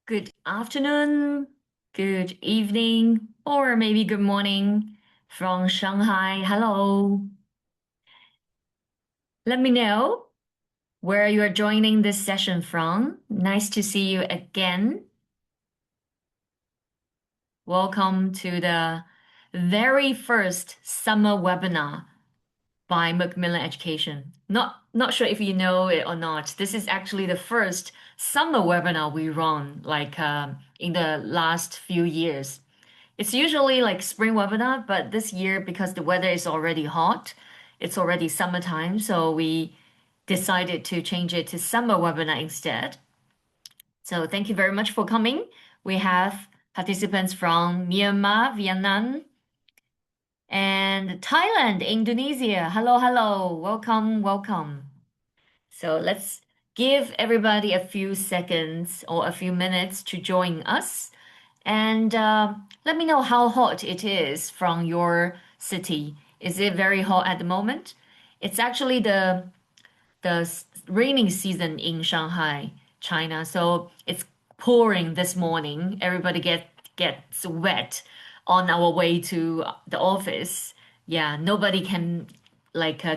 Good afternoon, good evening, or maybe good morning from Shanghai. Hello. Let me know where you are joining this session from. Nice to see you again. Welcome to the very first summer webinar by Macmillan Education. Not sure if you know it or not. This is actually the first summer webinar we run in the last few years. It's usually like spring webinar, but this year because the weather is already hot, it's already summertime, so we decided to change it to summer webinar instead. So thank you very much for coming. We have participants from Myanmar, Vietnam, and Thailand, Indonesia. Hello, hello. Welcome, welcome. So let's give everybody a few seconds or a few minutes to join us. And let me know how hot it is from your city. Is it very hot at the moment? It's actually the raining season in Shanghai, China. So it's pouring this morning. Everybody gets wet on our way to the office. Yeah, nobody can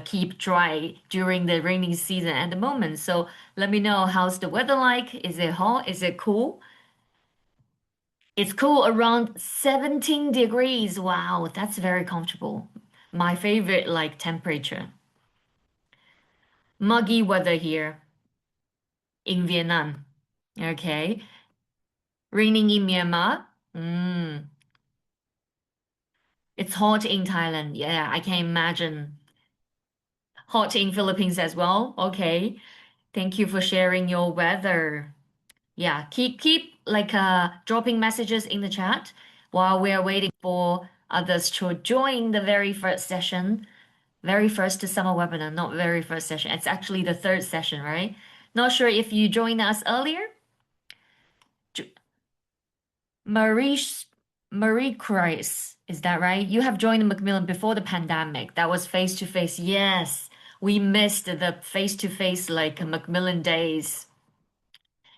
keep dry during the raining season at the moment. So let me know how's the weather like? Is it hot? Is it cool? It's cool around 17 degrees. Wow, that's very comfortable. My favorite temperature. Muggy weather here in Vietnam. Okay. Raining in Myanmar. Mm. It's hot in Thailand. Yeah, I can imagine. Hot in Philippines as well. Okay. Thank you for sharing your weather. Yeah, keep dropping messages in the chat while we are waiting for others to join the very first session. Very first summer webinar, not very first session. It's actually the third session, right? Not sure if you joined us earlier. J- Marie Marie Christ, is that right? You have joined Macmillan before the pandemic. That was face to face. Yes, we missed the face to face Macmillan days.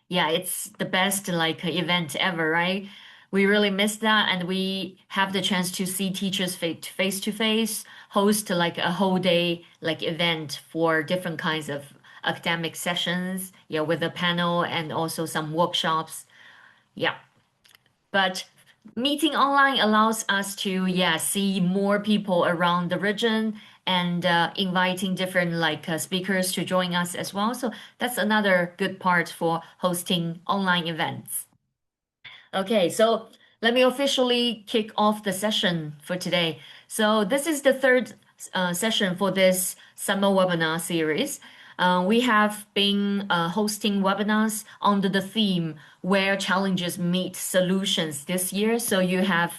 Yeah, it's the best event ever, right? We really miss that, and we have the chance to see teachers face to face, host like a whole day event for different kinds of academic sessions, yeah, with a panel and also some workshops. Yeah. But meeting online allows us to, yeah, see more people around the region and inviting different speakers to join us as well. So that's another good part for hosting online events. Okay, so let me officially kick off the session for today. So this is the third session for this summer webinar series. We have been hosting webinars under the theme where challenges meet solutions this year. So you have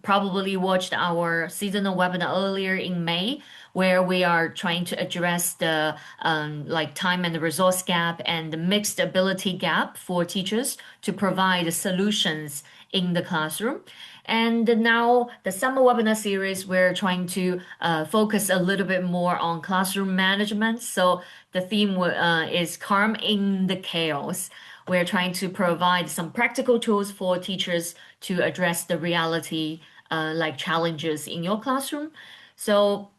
probably watched our seasonal webinar earlier in May, where we are trying to address the time and the resource gap and the mixed ability gap for teachers to provide solutions in the classroom. And now the summer webinar series, we're trying to focus a little bit more on classroom management. So the theme is calm in the chaos. We're trying to provide some practical tools for teachers to address the reality challenges in your classroom. So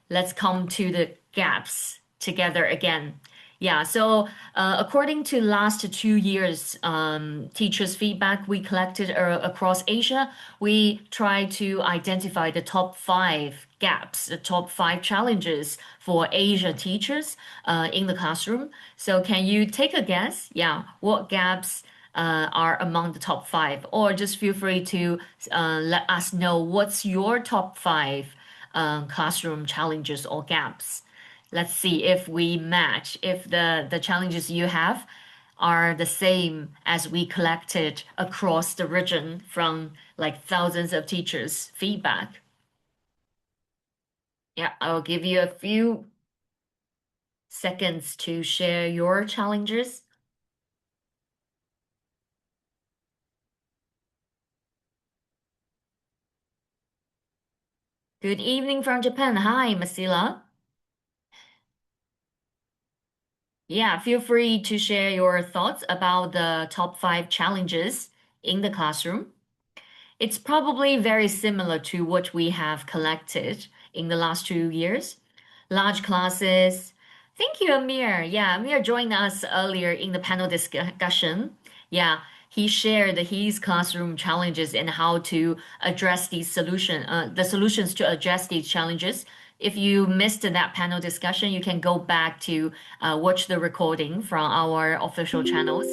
let's come to the gaps together again. Yeah, so according to last 2 years teachers' feedback we collected across Asia, we try to identify the top five gaps, the top five challenges for Asia teachers in the classroom. So can you take a guess? Yeah, what gaps are among the top five? Or just feel free to let us know what's your top five classroom challenges or gaps. Let's see if we match, if the challenges you have are the same as we collected across the region from thousands of teachers' feedback. Yeah, I'll give you a few seconds to share your challenges. Good evening from Japan. Hi, Masila. Yeah, feel free to share your thoughts about the top five challenges in the classroom. It's probably very similar to what we have collected in the last 2 years. Large classes. Thank you, Amir. Yeah, Amir joined us earlier in the panel discussion. Yeah, he shared his classroom challenges and how to address the solutions to address these challenges. If you missed that panel discussion, you can go back to watch the recording from our official channels.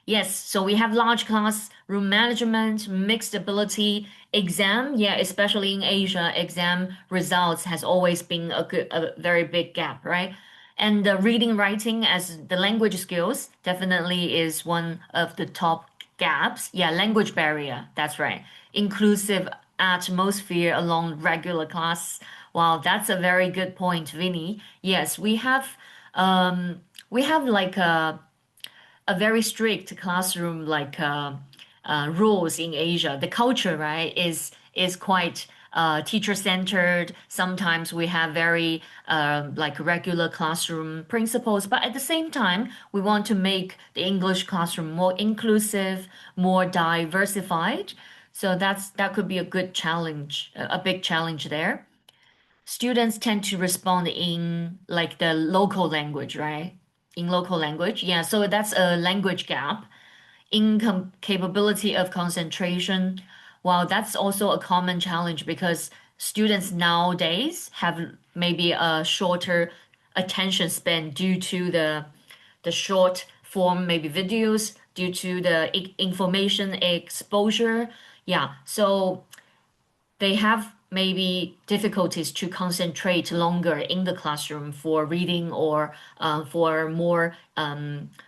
Yes, so we have large class, room management, mixed ability, exam. Yeah, especially in Asia, exam results has always been a very big gap, right? And the reading, writing as the language skills definitely is one of the top gaps. Yeah, language barrier. That's right. Inclusive atmosphere along regular class. Wow, that's a very good point, Vinny. Yes, we have like a very strict classroom rules in Asia. The culture, right, is quite teacher centered. Sometimes we have very like regular classroom principles, but at the same time, we want to make the English classroom more inclusive, more diversified. So that could be a good challenge, a big challenge there. Students tend to respond in like the local language, right? In local language. Yeah, so that's a language gap. Incapability of concentration. Well, that's also a common challenge because students nowadays have maybe a shorter attention span due to the short form, maybe videos, due to the information exposure. Yeah, so they have maybe difficulties to concentrate longer in the classroom for reading or for more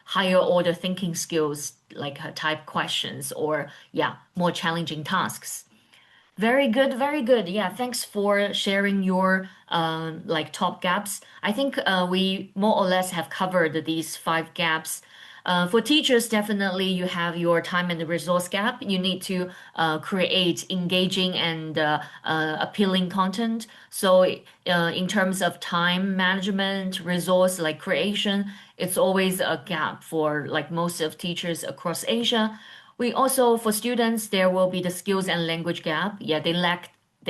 higher order thinking skills like type questions or yeah more challenging tasks. Very good, very good. Yeah, thanks for sharing your like top gaps. I think we more or less have covered these five gaps. For teachers, definitely you have your time and the resource gap. You need to create engaging and appealing content. So, in terms of time management, resource like creation, it's always a gap for like most of teachers across Asia. We also, for students, there will be the skills and language gap. Yeah, they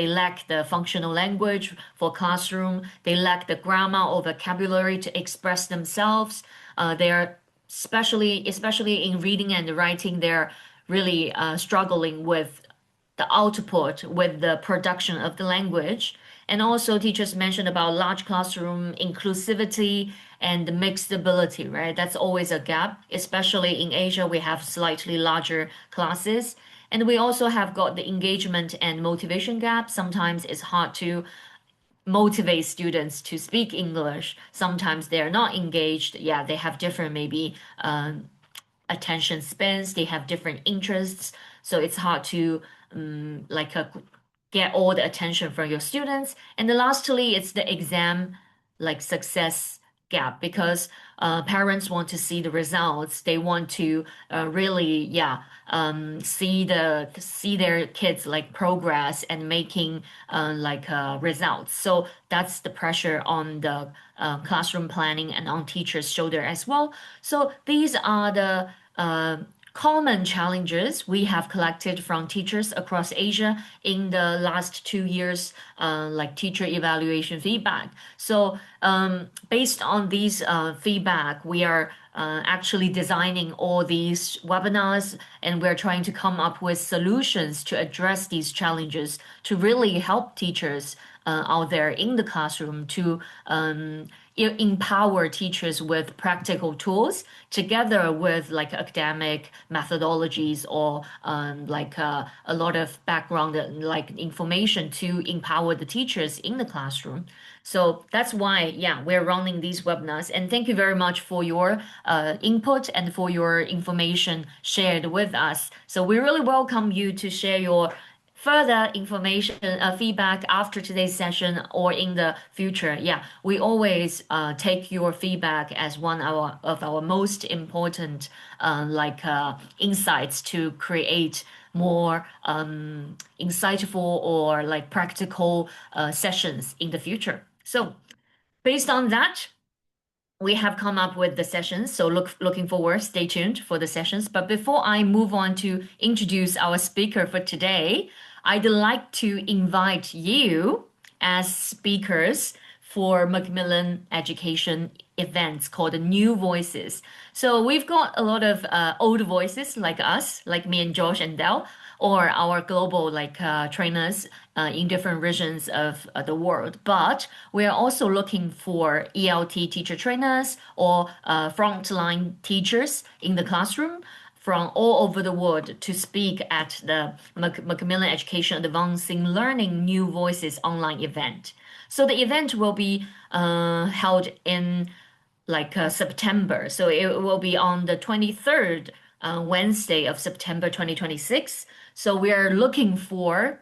lack the functional language for classroom. They lack the grammar or vocabulary to express themselves. They are especially in reading and writing, they're really struggling with the output with the production of the language. And also teachers mentioned about large classroom inclusivity and mixed ability, right? That's always a gap, especially in Asia, we have slightly larger classes. And we also have got the engagement and motivation gap. Sometimes it's hard to motivate students to speak English. Sometimes they're not engaged. Yeah, they have different maybe attention spans, they have different interests, so it's hard to get all the attention from your students. And then lastly, it's the exam like success gap because parents want to see the results. They want to really, yeah, see their kids like progress and making results. So that's the pressure on the classroom planning and on teachers' shoulder as well. So these are the uh, common challenges we have collected from teachers across Asia in the last 2 years, like teacher evaluation feedback. So, based on these feedback, we are actually designing all these webinars and we're trying to come up with solutions to address these challenges to really help teachers out there in the classroom to empower teachers with practical tools together with like academic methodologies or a lot of background like information to empower the teachers in the classroom. So that's why, yeah, we're running these webinars. And thank you very much for your input and for your information shared with us. So we really welcome you to share your further information, feedback after today's session or in the future. Yeah, we always take your feedback as one of our most important insights to create more insightful or like practical sessions in the future. So based on that, we have come up with the sessions, so looking forward. Stay tuned for the sessions. But before I move on to introduce our speaker for today, I'd like to invite you as speakers for Macmillan Education events called the New Voices. So we've got a lot of old voices like us, like me and Josh and Del, or our global trainers in different regions of the world. But we are also looking for ELT teacher trainers or frontline teachers in the classroom from all over the world to speak at the Macmillan Education Advancing Learning New Voices online event. So the event will be held in September. So it will be on the 23rd Wednesday of September 2026. So we are looking for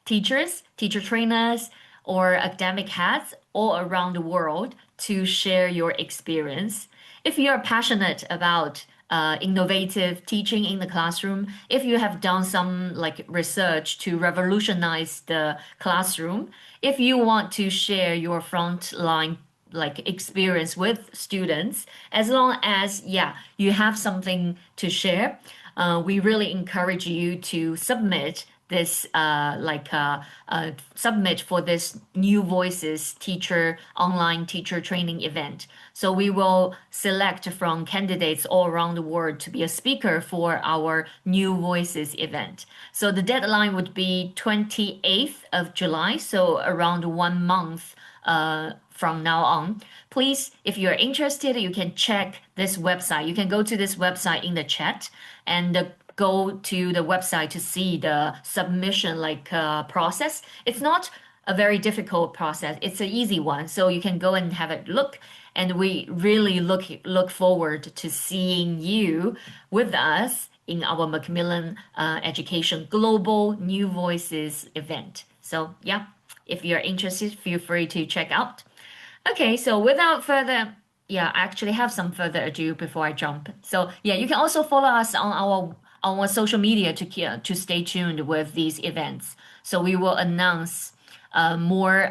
teachers, teacher trainers, or academic heads all around the world to share your experience. If you're passionate about innovative teaching in the classroom, if you have done some research to revolutionize the classroom, if you want to share your frontline experience with students, as long as you have something to share, we really encourage you to submit this submit for this New Voices teacher online teacher training event. So we will select from candidates all around the world to be a speaker for our New Voices event. So the deadline would be 28th of July, so around 1 month from now on. Please, if you're interested, you can check this website. You can go to this website in the chat and go to the website to see the submission process. It's not a very difficult process. It's an easy one. So you can go and have a look. And we really look forward to seeing you with us in our Macmillan Education Global New Voices event. So yeah, if you're interested, feel free to check out. Okay, so without further, I actually have some further ado before I jump. So yeah, you can also follow us on our social media to stay tuned with these events. So we will announce more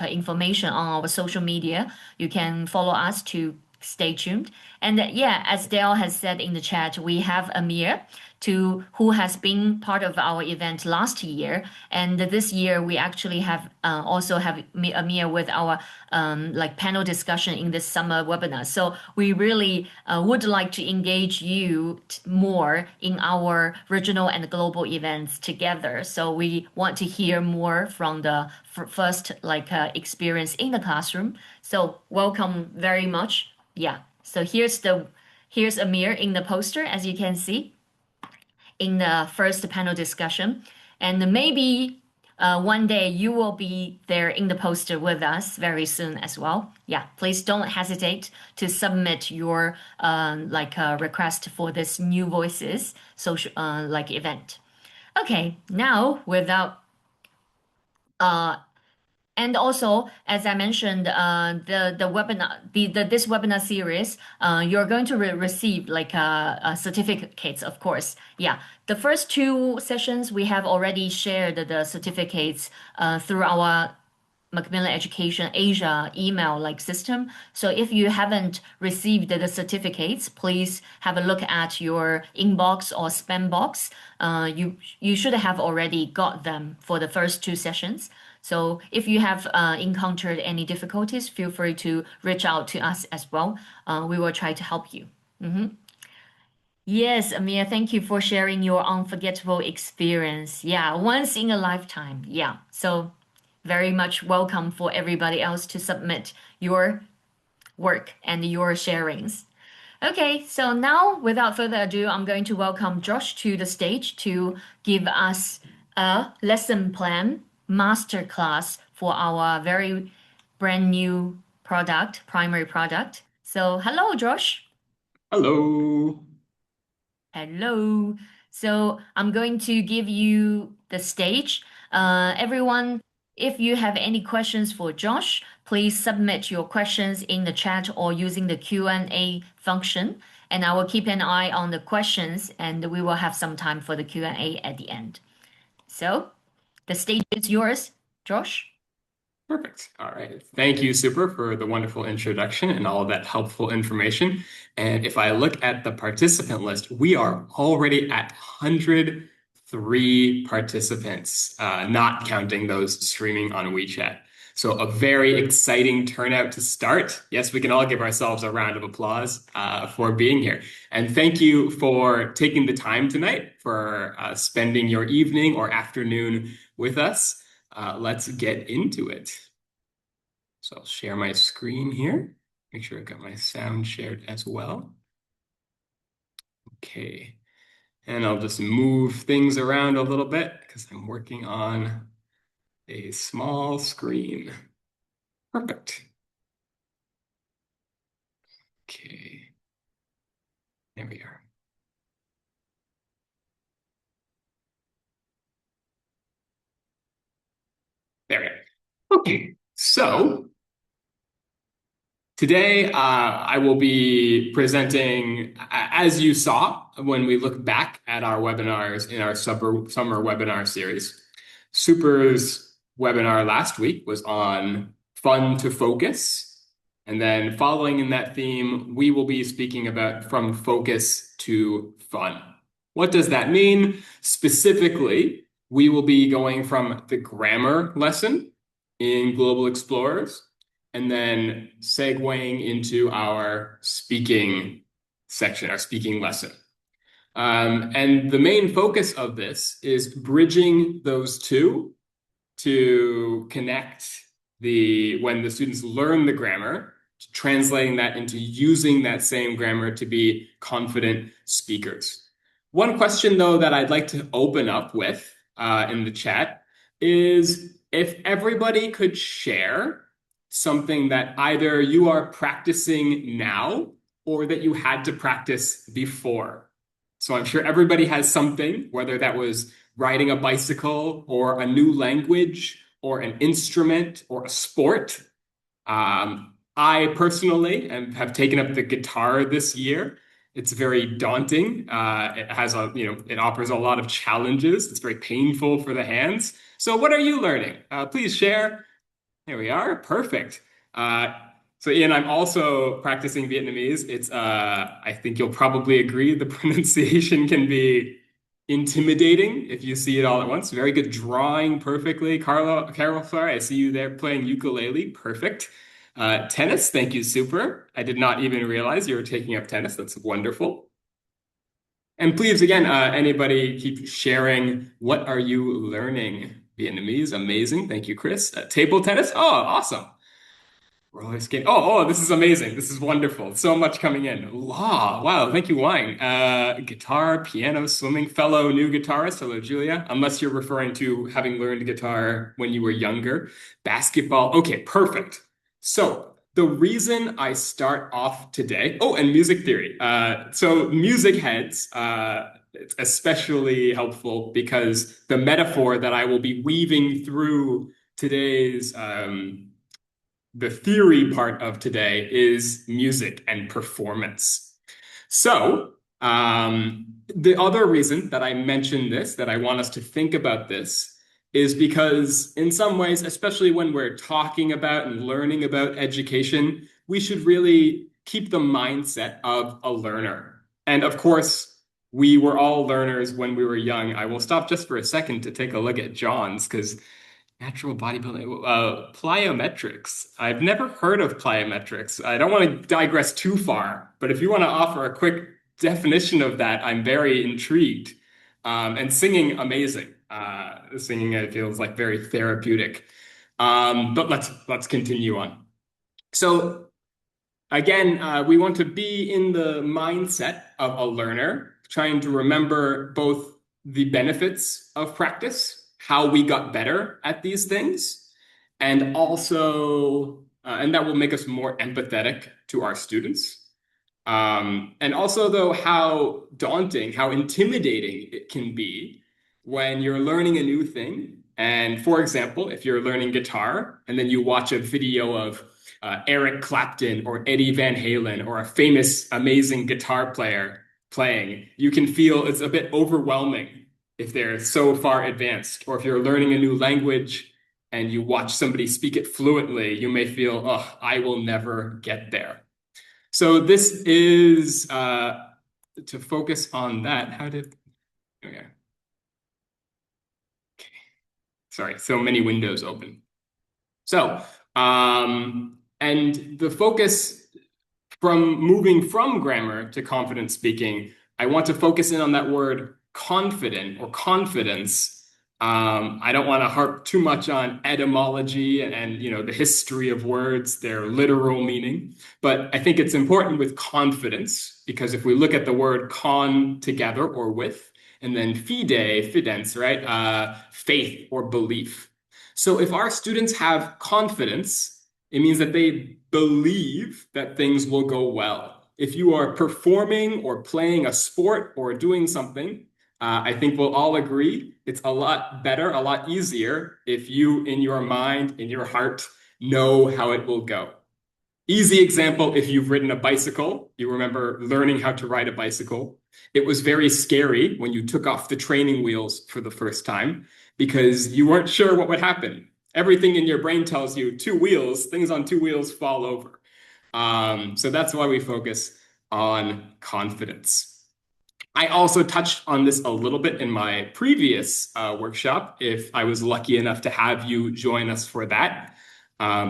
information on our social media. You can follow us to stay tuned. And as Dale has said in the chat, we have Amir who has been part of our event last year, and this year we actually have also have Amir with our panel discussion in this summer webinar. So we really would like to engage you more in our regional and global events together. So we want to hear more from the first experience in the classroom. So welcome very much. Yeah. So here's Amir in the poster, as you can see in the first panel discussion. And maybe one day you will be there in the poster with us very soon as well. Yeah, please don't hesitate to submit your request for this New Voices social event. Okay, now without and also, as I mentioned, the webinar, this webinar series, you're going to receive certificates, of course. Yeah, the first two sessions we have already shared the certificates through our Macmillan Education Asia email system. So if you haven't received the certificates, please have a look at your inbox or spam box. You should have already got them for the first two sessions. So if you have encountered any difficulties, feel free to reach out to us as well. We will try to help you. Yes, Amir, thank you for sharing your unforgettable experience. Yeah, once in a lifetime. Yeah. So very much welcome for everybody else to submit your work and your sharings. Okay, so now without further ado, I'm going to welcome Josh to the stage to give us a lesson plan masterclass for our very brand new product, primary product. So hello, Josh. Hello. Hello. So I'm going to give you the stage. Everyone, if you have any questions for Josh, please submit your questions in the chat or using the Q&A function, and I will keep an eye on the questions, and we will have some time for the Q&A at the end. So the stage is yours, Josh. Perfect. All right. Thank you, Super, for the wonderful introduction and all of that helpful information. And if I look at the participant list, we are already at 103 participants, not counting those streaming on WeChat. So a very exciting turnout to start. Yes, we can all give ourselves a round of applause for being here. And thank you for taking the time tonight, for spending your evening or afternoon with us. Let's get into it. So I'll share my screen here. Make sure I've got my sound shared as well. Okay. And I'll just move things around a little bit because I'm working on a small screen. Perfect. Okay. There we are. There we are. Okay. So today, I will be presenting, as you saw when we look back at our webinars in our summer webinar series. Super's webinar last week was on fun to focus. And then following in that theme, we will be speaking about from focus to fun. What does that mean? Specifically, we will be going from the grammar lesson in Global Explorers and then segueing into our speaking section, our speaking lesson. And the main focus of this is bridging those two to connect when the students learn the grammar, translating that into using that same grammar to be confident speakers. One question, though, that I'd like to open up with in the chat is if everybody could share something that either you are practicing now or that you had to practice before. So I'm sure everybody has something, whether that was riding a bicycle or a new language or an instrument or a sport. I personally have taken up the guitar this year. It's very daunting. It has it offers a lot of challenges. It's very painful for the hands. So what are you learning? Please share. Here we are. Perfect. Uh, so Ian, I'm also practicing Vietnamese. I think you'll probably agree the pronunciation can be intimidating if you see it all at once. Very good drawing perfectly. Carol, sorry, I see you there playing ukulele. Perfect. Tennis, thank you, super. I did not even realize you were taking up tennis. That's wonderful. And please, again, anybody keep sharing. What are you learning? Vietnamese, amazing. Thank you, Chris. Table tennis, oh, awesome. Roller skating. Oh, this is amazing. This is wonderful. So much coming in. Law. Wow. Thank you, Wang. Guitar, piano, swimming. Fellow new guitarist. Hello, Julia. Unless you're referring to having learned guitar when you were younger. Basketball. Okay, perfect. So the reason I start off today. Oh, and music theory. So music heads. It's especially helpful because the metaphor that I will be weaving through today's the theory part of today is music and performance. So, the other reason that I mentioned this, that I want us to think about this, is because in some ways, especially when we're talking about and learning about education, we should really keep the mindset of a learner. And of course, we were all learners when we were young. I will stop just for a second to take a look at John's because natural bodybuilding, plyometrics. I've never heard of plyometrics. I don't want to digress too far, but if you want to offer a quick definition of that, I'm very intrigued. And singing, amazing. Singing, it feels like very therapeutic. But let's continue on. So again, we want to be in the mindset of a learner, trying to remember both the benefits of practice, how we got better at these things, and also, and that will make us more empathetic to our students. And also, though, how daunting, how intimidating it can be when you're learning a new thing. And for example, if you're learning guitar and then you watch a video of Eric Clapton or Eddie Van Halen or a famous, amazing guitar player playing, you can feel it's a bit overwhelming if they're so far advanced. Or if you're learning a new language and you watch somebody speak it fluently, you may feel, oh, I will never get there. So this is to focus on that. How did, okay. Sorry, so many windows open. So, and the focus from moving from grammar to confident speaking, I want to focus in on that word confident or confidence. I don't want to harp too much on etymology and the history of words, their literal meaning, but I think it's important with confidence because if we look at the word con together or with, and then fidens, right? Faith or belief. So if our students have confidence, it means that they believe that things will go well. If you are performing or playing a sport or doing something, I think we'll all agree it's a lot better, a lot easier if you, in your mind, in your heart, know how it will go. Easy example, if you've ridden a bicycle, you remember learning how to ride a bicycle. It was very scary when you took off the training wheels for the first time because you weren't sure what would happen. Everything in your brain tells you two wheels, things on two wheels fall over. So that's why we focus on confidence. I also touched on this a little bit in my previous workshop, if I was lucky enough to have you join us for that,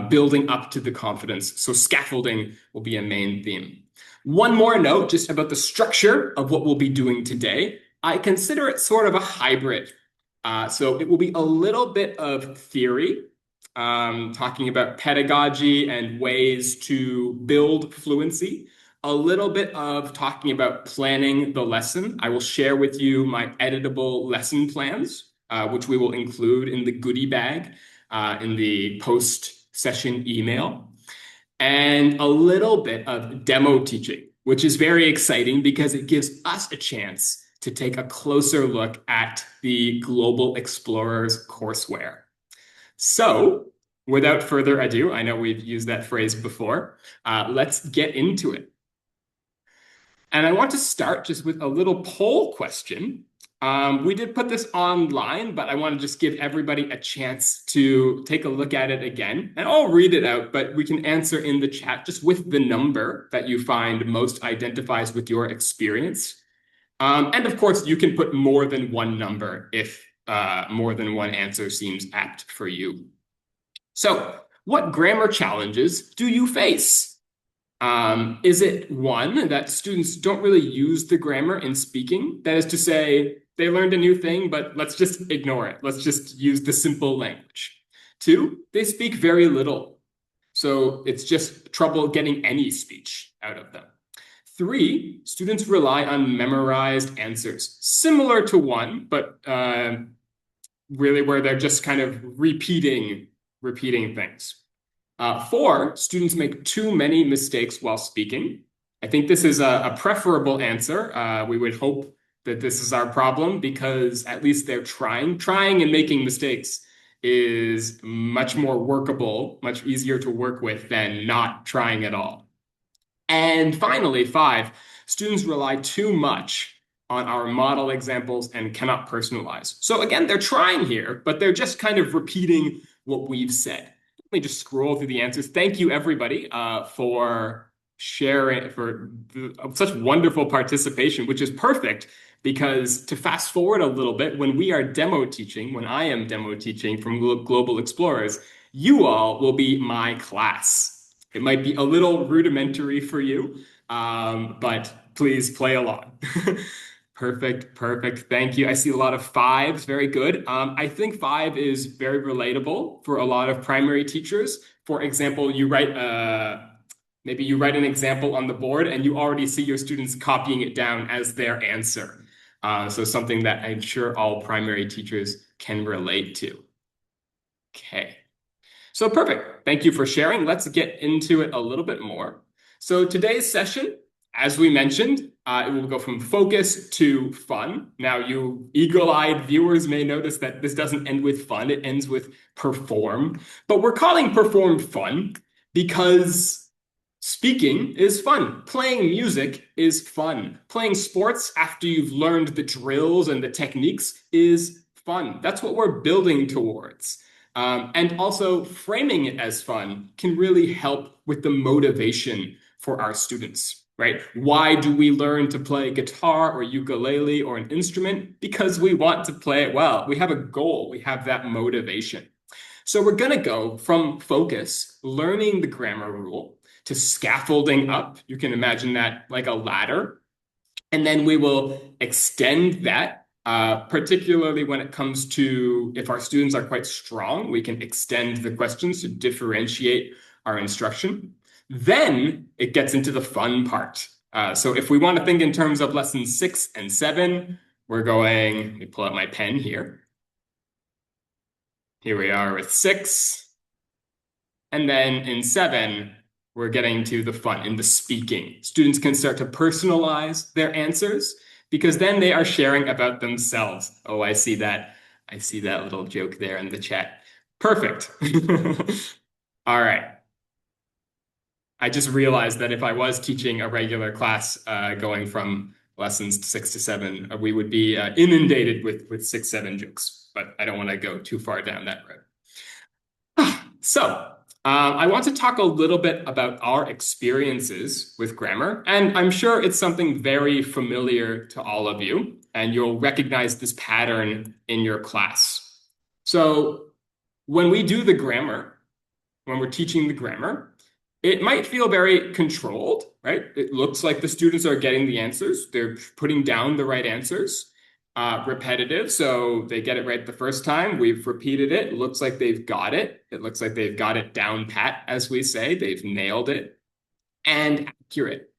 building up to the confidence. So scaffolding will be a main theme. One more note just about the structure of what we'll be doing today. I consider it sort of a hybrid. So it will be a little bit of theory, talking about pedagogy and ways to build fluency, a little bit of talking about planning the lesson. I will share with you my editable lesson plans, which we will include in the goodie bag in the post-session email, and a little bit of demo teaching, which is very exciting because it gives us a chance to take a closer look at the Global Explorers courseware. So, without further ado, I know we've used that phrase before, let's get into it. And I want to start just with a little poll question. We did put this online, but I want to just give everybody a chance to take a look at it again. And I'll read it out, but we can answer in the chat just with the number that you find most identifies with your experience. And of course, you can put more than one number if more than one answer seems apt for you. So, what grammar challenges do you face? Is it one that students don't really use the grammar in speaking? That is to say, they learned a new thing, but let's just ignore it. Let's just use the simple language. Two, they speak very little. So it's just trouble getting any speech out of them. Three, students rely on memorized answers, similar to one, but really where they're just kind of repeating things. Four, students make too many mistakes while speaking. I think this is a preferable answer. We would hope that this is our problem because at least they're trying. Trying and making mistakes is much more workable, much easier to work with than not trying at all. And finally, five, students rely too much on our model examples and cannot personalize. So again, they're trying here, but they're just kind of repeating what we've said. Let me just scroll through the answers. Thank you, everybody, for sharing, for such wonderful participation, which is perfect because to fast forward a little bit, when we are demo teaching, when I am demo teaching from Global Explorers, you all will be my class. It might be a little rudimentary for you, but please play along. Perfect, perfect. Thank you. I see a lot of fives. Very good. I think five is very relatable for a lot of primary teachers. For example, you write maybe you write an example on the board and you already see your students copying it down as their answer. So something that I'm sure all primary teachers can relate to. Okay. So perfect. Thank you for sharing. Let's get into it a little bit more. So today's session, as we mentioned, it will go from focus to fun. Now, you eagle-eyed viewers may notice that this doesn't end with fun. It ends with perform. But we're calling perform fun because speaking is fun. Playing music is fun. Playing sports after you've learned the drills and the techniques is fun. That's what we're building towards. And also framing it as fun can really help with the motivation for our students, right? Why do we learn to play guitar or ukulele or an instrument? Because we want to play it well. We have a goal, we have that motivation. So we're going to go from focus, learning the grammar rule, to scaffolding up. You can imagine that like a ladder. And then we will extend that, particularly when it comes to if our students are quite strong, we can extend the questions to differentiate our instruction. Then it gets into the fun part. So if we want to think in terms of lessons 6 and 7, we're going, let me pull out my pen here. Here we are with 6. And then in 7, we're getting to the fun in the speaking. Students can start to personalize their answers because then they are sharing about themselves. Oh, I see that. I see that little joke there in the chat. Perfect. All right. I just realized that if I was teaching a regular class going from lessons 6 to 7, we would be inundated with 6, 7 jokes, but I don't want to go too far down that road. So, I want to talk a little bit about our experiences with grammar, and I'm sure it's something very familiar to all of you, and you'll recognize this pattern in your class. So, when we do the grammar, when we're teaching the grammar, it might feel very controlled, right? It looks like the students are getting the answers. They're putting down the right answers. Repetitive, so they get it right the first time. We've repeated it. It looks like they've got it. It looks like they've got it down pat, as we say. They've nailed it. And accurate.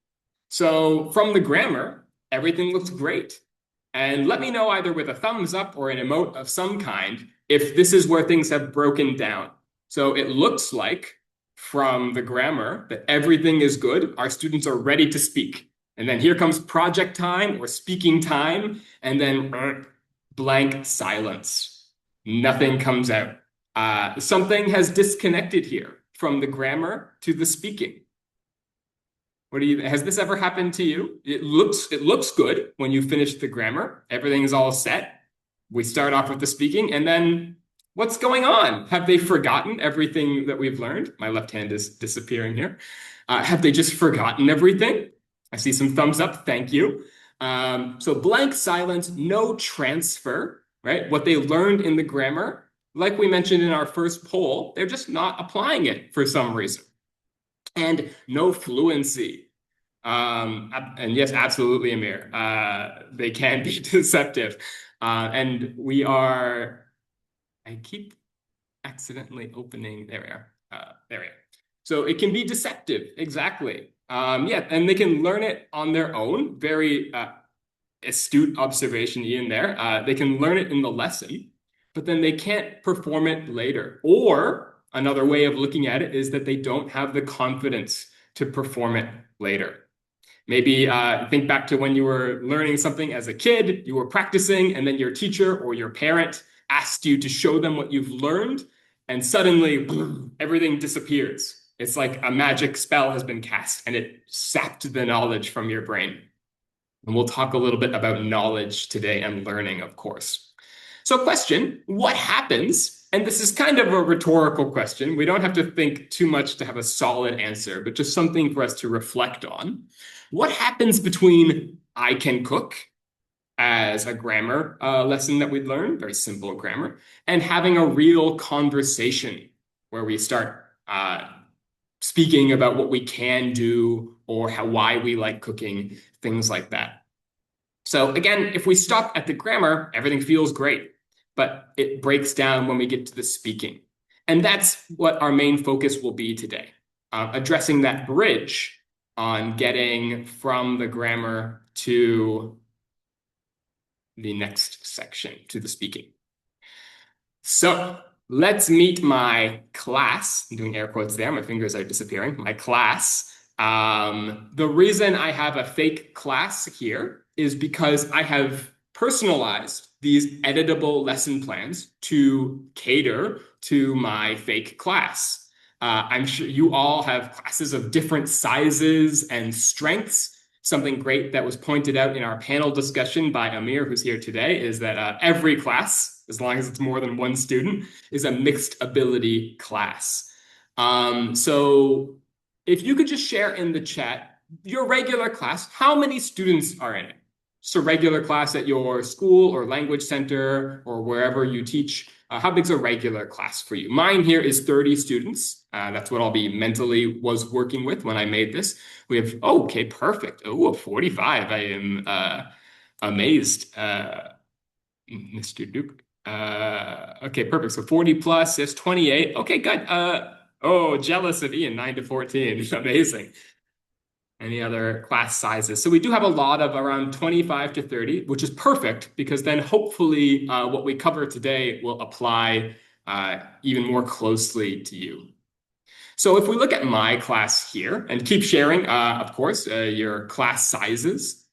So from the grammar, everything looks great. And let me know either with a thumbs up or an emote of some kind if this is where things have broken down. So it looks like from the grammar that everything is good. Our students are ready to speak. And then here comes project time or speaking time, and then blank silence. Nothing comes out. Something has disconnected here from the grammar to the speaking. Has this ever happened to you? It looks good when you finish the grammar. Everything is all set. We start off with the speaking, and then what's going on? Have they forgotten everything that we've learned? My left hand is disappearing here. Have they just forgotten everything? I see some thumbs up. Thank you. So blank silence, no transfer, right? What they learned in the grammar, like we mentioned in our first poll, they're just not applying it for some reason. And no fluency. And yes, absolutely, Amir. They can be deceptive. And I keep accidentally opening, there we are. There we are. So it can be deceptive, exactly. Yeah, and they can learn it on their own. Very astute observation, Ian, there. They can learn it in the lesson, but then they can't perform it later. Or another way of looking at it is that they don't have the confidence to perform it later. Maybe think back to when you were learning something as a kid, you were practicing, and then your teacher or your parent asked you to show them what you've learned, and suddenly everything disappears. It's like a magic spell has been cast and it sapped the knowledge from your brain. And we'll talk a little bit about knowledge today and learning, of course. So question, what happens? And this is kind of a rhetorical question. We don't have to think too much to have a solid answer, but just something for us to reflect on. What happens between I can cook as a grammar lesson that we'd learned, very simple grammar, and having a real conversation where we start speaking about what we can do or why we like cooking, things like that. So again, if we stop at the grammar, everything feels great, but it breaks down when we get to the speaking. And that's what our main focus will be today, addressing that bridge on getting from the grammar to the next section, to the speaking. So let's meet my class. I'm doing air quotes there. My fingers are disappearing. My class. The reason I have a fake class here is because I have personalized these editable lesson plans to cater to my fake class. I'm sure you all have classes of different sizes and strengths. Something great that was pointed out in our panel discussion by Amir, who's here today, is that every class as long as it's more than one student, is a mixed ability class. So if you could just share in the chat your regular class, how many students are in it? Just a regular class at your school or language center or wherever you teach. How big's a regular class for you? Mine here is 30 students. That's what I'll be mentally was working with when I made this. We have, oh, okay, perfect. Oh, 45. I am amazed, Mr. Duke. Okay, perfect. So 40 plus is 28. Okay, good. Oh, jealous of Ian, 9 to 14. Amazing. Any other class sizes? So we do have a lot of around 25 to 30, which is perfect because then hopefully what we cover today will apply even more closely to you. So if we look at my class here and keep sharing, of course, your class sizes.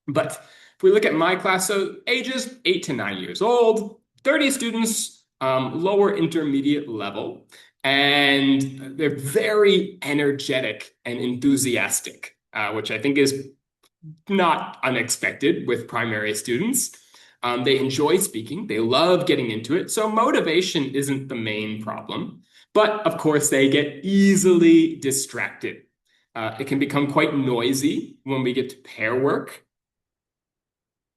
But if we look at my class, so ages 8 to 9 years old, 30 students, lower intermediate level, and they're very energetic and enthusiastic, which I think is not unexpected with primary students. They enjoy speaking, they love getting into it, so motivation isn't the main problem. But of course, they get easily distracted. It can become quite noisy when we get to pair work.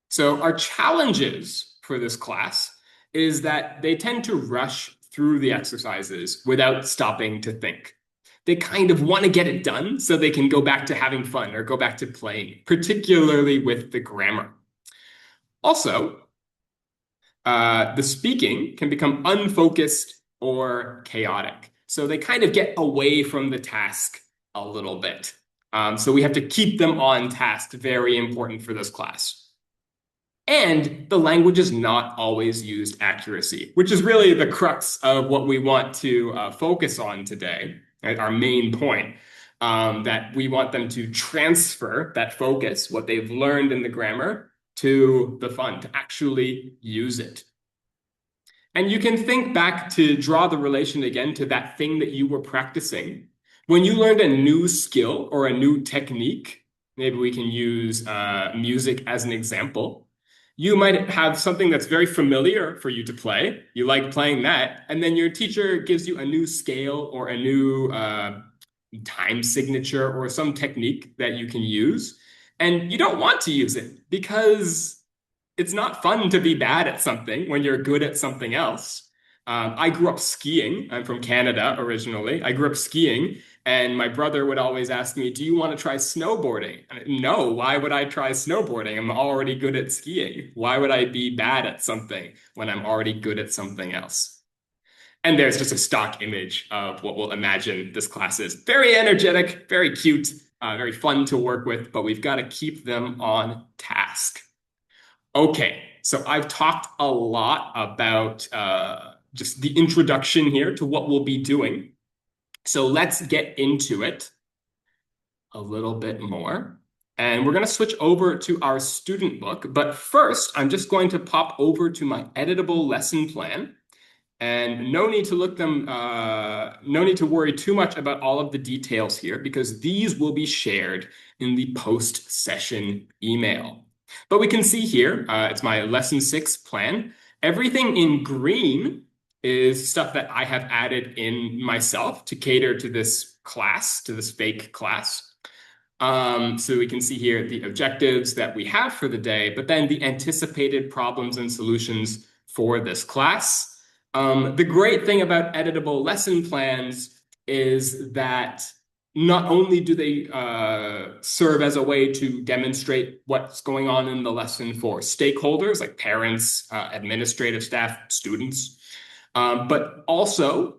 So our challenges for this class is that they tend to rush through the exercises without stopping to think. They kind of want to get it done so they can go back to having fun or go back to playing, particularly with the grammar. Also, the speaking can become unfocused or chaotic. So they kind of get away from the task a little bit. So we have to keep them on task, very important for this class. And the language is not always used accuracy, which is really the crux of what we want to focus on today, right? Our main point, that we want them to transfer that focus, what they've learned in the grammar, to the fun, to actually use it. And you can think back to draw the relation again to that thing that you were practicing. When you learned a new skill or a new technique, maybe we can use music as an example. You might have something that's very familiar for you to play. You like playing that. And then your teacher gives you a new scale or a new time signature or some technique that you can use. And you don't want to use it because it's not fun to be bad at something when you're good at something else. I grew up skiing. I'm from Canada originally. I grew up skiing, and my brother would always ask me, "Do you want to try snowboarding?" No, why would I try snowboarding? I'm already good at skiing. Why would I be bad at something when I'm already good at something else? And there's just a stock image of what we'll imagine this class is. Very energetic, very cute, very fun to work with, but we've got to keep them on task. Okay, so I've talked a lot about just the introduction here to what we'll be doing. So let's get into it a little bit more. And we're going to switch over to our student book. But first, I'm just going to pop over to my editable lesson plan. And no need to no need to worry too much about all of the details here because these will be shared in the post-session email. But we can see here, it's my lesson 6 plan. Everything in green is stuff that I have added in myself to cater to this class, to this fake class. So we can see here the objectives that we have for the day, but then the anticipated problems and solutions for this class. The great thing about editable lesson plans is that not only do they serve as a way to demonstrate what's going on in the lesson for stakeholders like parents, administrative staff, students, but also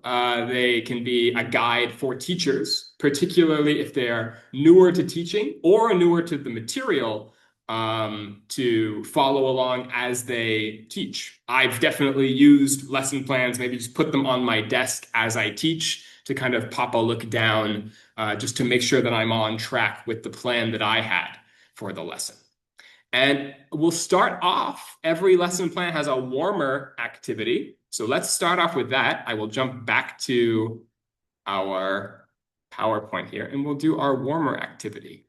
they can be a guide for teachers, particularly if they're newer to teaching or newer to the material, to follow along as they teach. I've definitely used lesson plans, maybe just put them on my desk as I teach to kind of pop a look down, just to make sure that I'm on track with the plan that I had for the lesson. And we'll start off, every lesson plan has a warmer activity. So let's start off with that. I will jump back to our PowerPoint here and we'll do our warmer activity.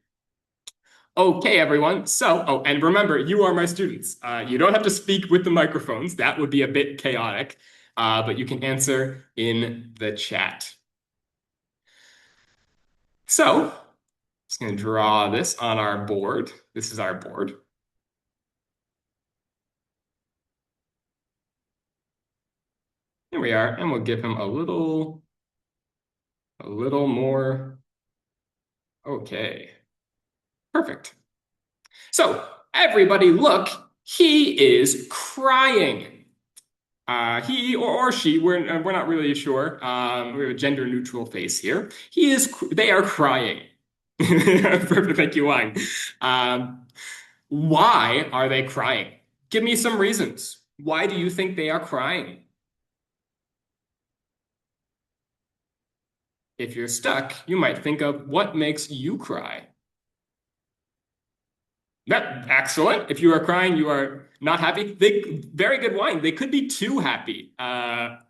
Okay, everyone. So, oh, and remember, you are my students. You don't have to speak with the microphones. That would be a bit chaotic, but you can answer in the chat. So, just going to draw this on our board. This is our board. Here we are, and we'll give him a little more. Okay, perfect. So, everybody look, he is crying. He or she, we're not really sure. We have a gender neutral face here. They are crying. Perfect, thank you, Wang. Why are they crying? Give me some reasons. Why do you think they are crying? If you're stuck, you might think of what makes you cry. Excellent. If you are crying, you are not happy. Very good wine. They could be too happy.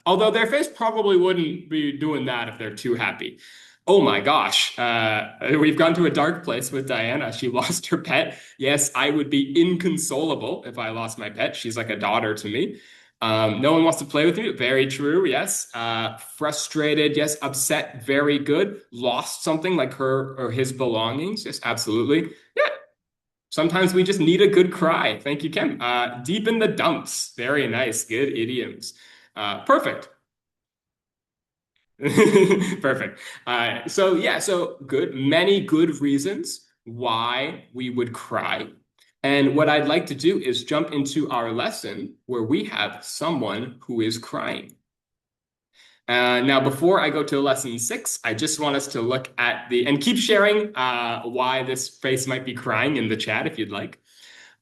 Although their face probably wouldn't be doing that if they're too happy. Oh my gosh. We've gone to a dark place with Diana. She lost her pet. Yes, I would be inconsolable if I lost my pet. She's like a daughter to me. No one wants to play with me. Very true. Yes. Frustrated. Yes. Upset. Very good. Lost something like her or his belongings. Yes, absolutely. Yeah. Sometimes we just need a good cry. Thank you, Kim. Deep in the dumps. Very nice. Good idioms. Perfect. Perfect. So yeah, so good. Many good reasons why we would cry. And what I'd like to do is jump into our lesson where we have someone who is crying. Now, before I go to lesson 6, I just want us to look at and keep sharing why this face might be crying in the chat if you'd like.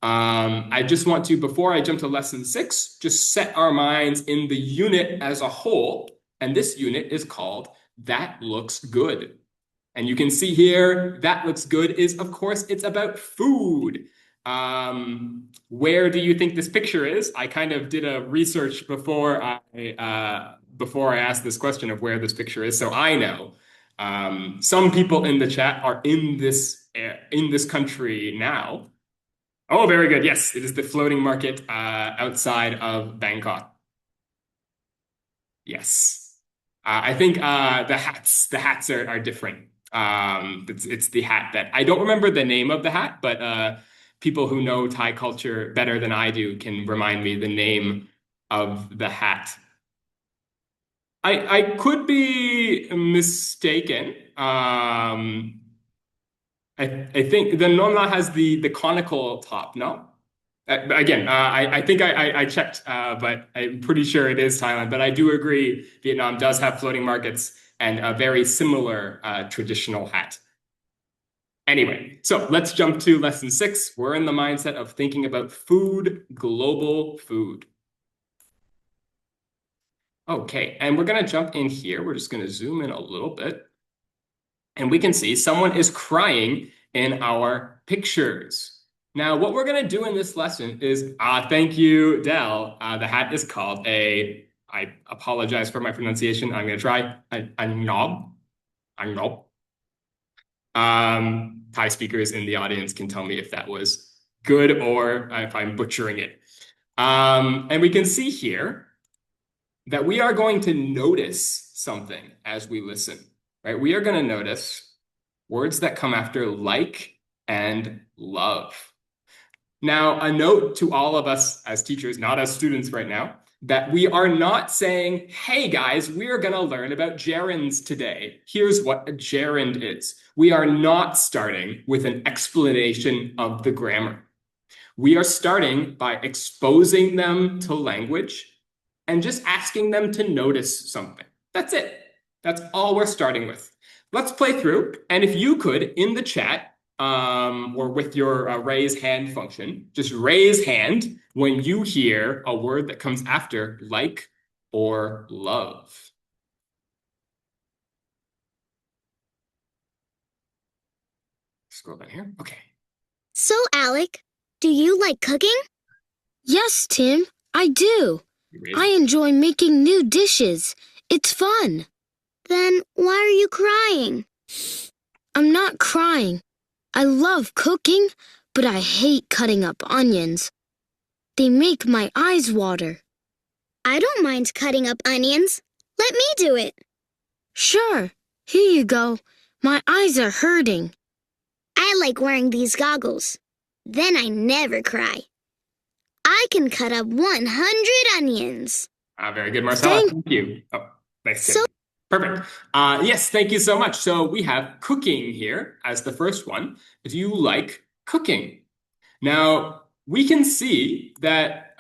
I just want to, before I jump to lesson 6, just set our minds in the unit as a whole. And this unit is called That Looks Good. And you can see here, that looks good is, of course, it's about food. Where do you think this picture is? I kind of did a research before I asked this question of where this picture is, so I know. Some people in the chat are in this country now. Oh, very good. Yes, it is the floating market outside of Bangkok. Yes. I think the hats are different. It's the hat that I don't remember the name of the hat, but people who know Thai culture better than I do can remind me the name of the hat. I could be mistaken. I think the Nonna has the conical top, no? Again, I think I checked, but I'm pretty sure it is Thailand. But I do agree, Vietnam does have floating markets and a very similar traditional hat. Anyway, so let's jump to lesson 6. We're in the mindset of thinking about food, global food. Okay, and we're going to jump in here. We're just going to zoom in a little bit. And we can see someone is crying in our pictures. Now, what we're going to do in this lesson is, thank you, Del. The hat is called I apologize for my pronunciation. I'm going to try a knob. A knob. Thai speakers in the audience can tell me if that was good or if I'm butchering it. And we can see here that we are going to notice something as we listen, right? We are going to notice words that come after like and love. Now, a note to all of us as teachers, not as students right now, that we are not saying, hey guys, we're going to learn about gerunds today. Here's what a gerund is. We are not starting with an explanation of the grammar. We are starting by exposing them to language and just asking them to notice something. That's it. That's all we're starting with. Let's play through. And if you could, in the chat, or with your raise hand function, just raise hand when you hear a word that comes after like or love. Scroll down here. Okay. So, Alec, do you like cooking? Yes, Tim, I do. I enjoy making new dishes. It's fun. Then why are you crying? I'm not crying. I love cooking, but I hate cutting up onions. They make my eyes water. I don't mind cutting up onions. Let me do it. Sure. Here you go. My eyes are hurting. I like wearing these goggles. Then I never cry. I can cut up 100 onions. Very good, Marcella. Thank you. Oh, thanks, Tim. Perfect. Yes, thank you so much. So we have cooking here as the first one. Do you like cooking? Now, we can see that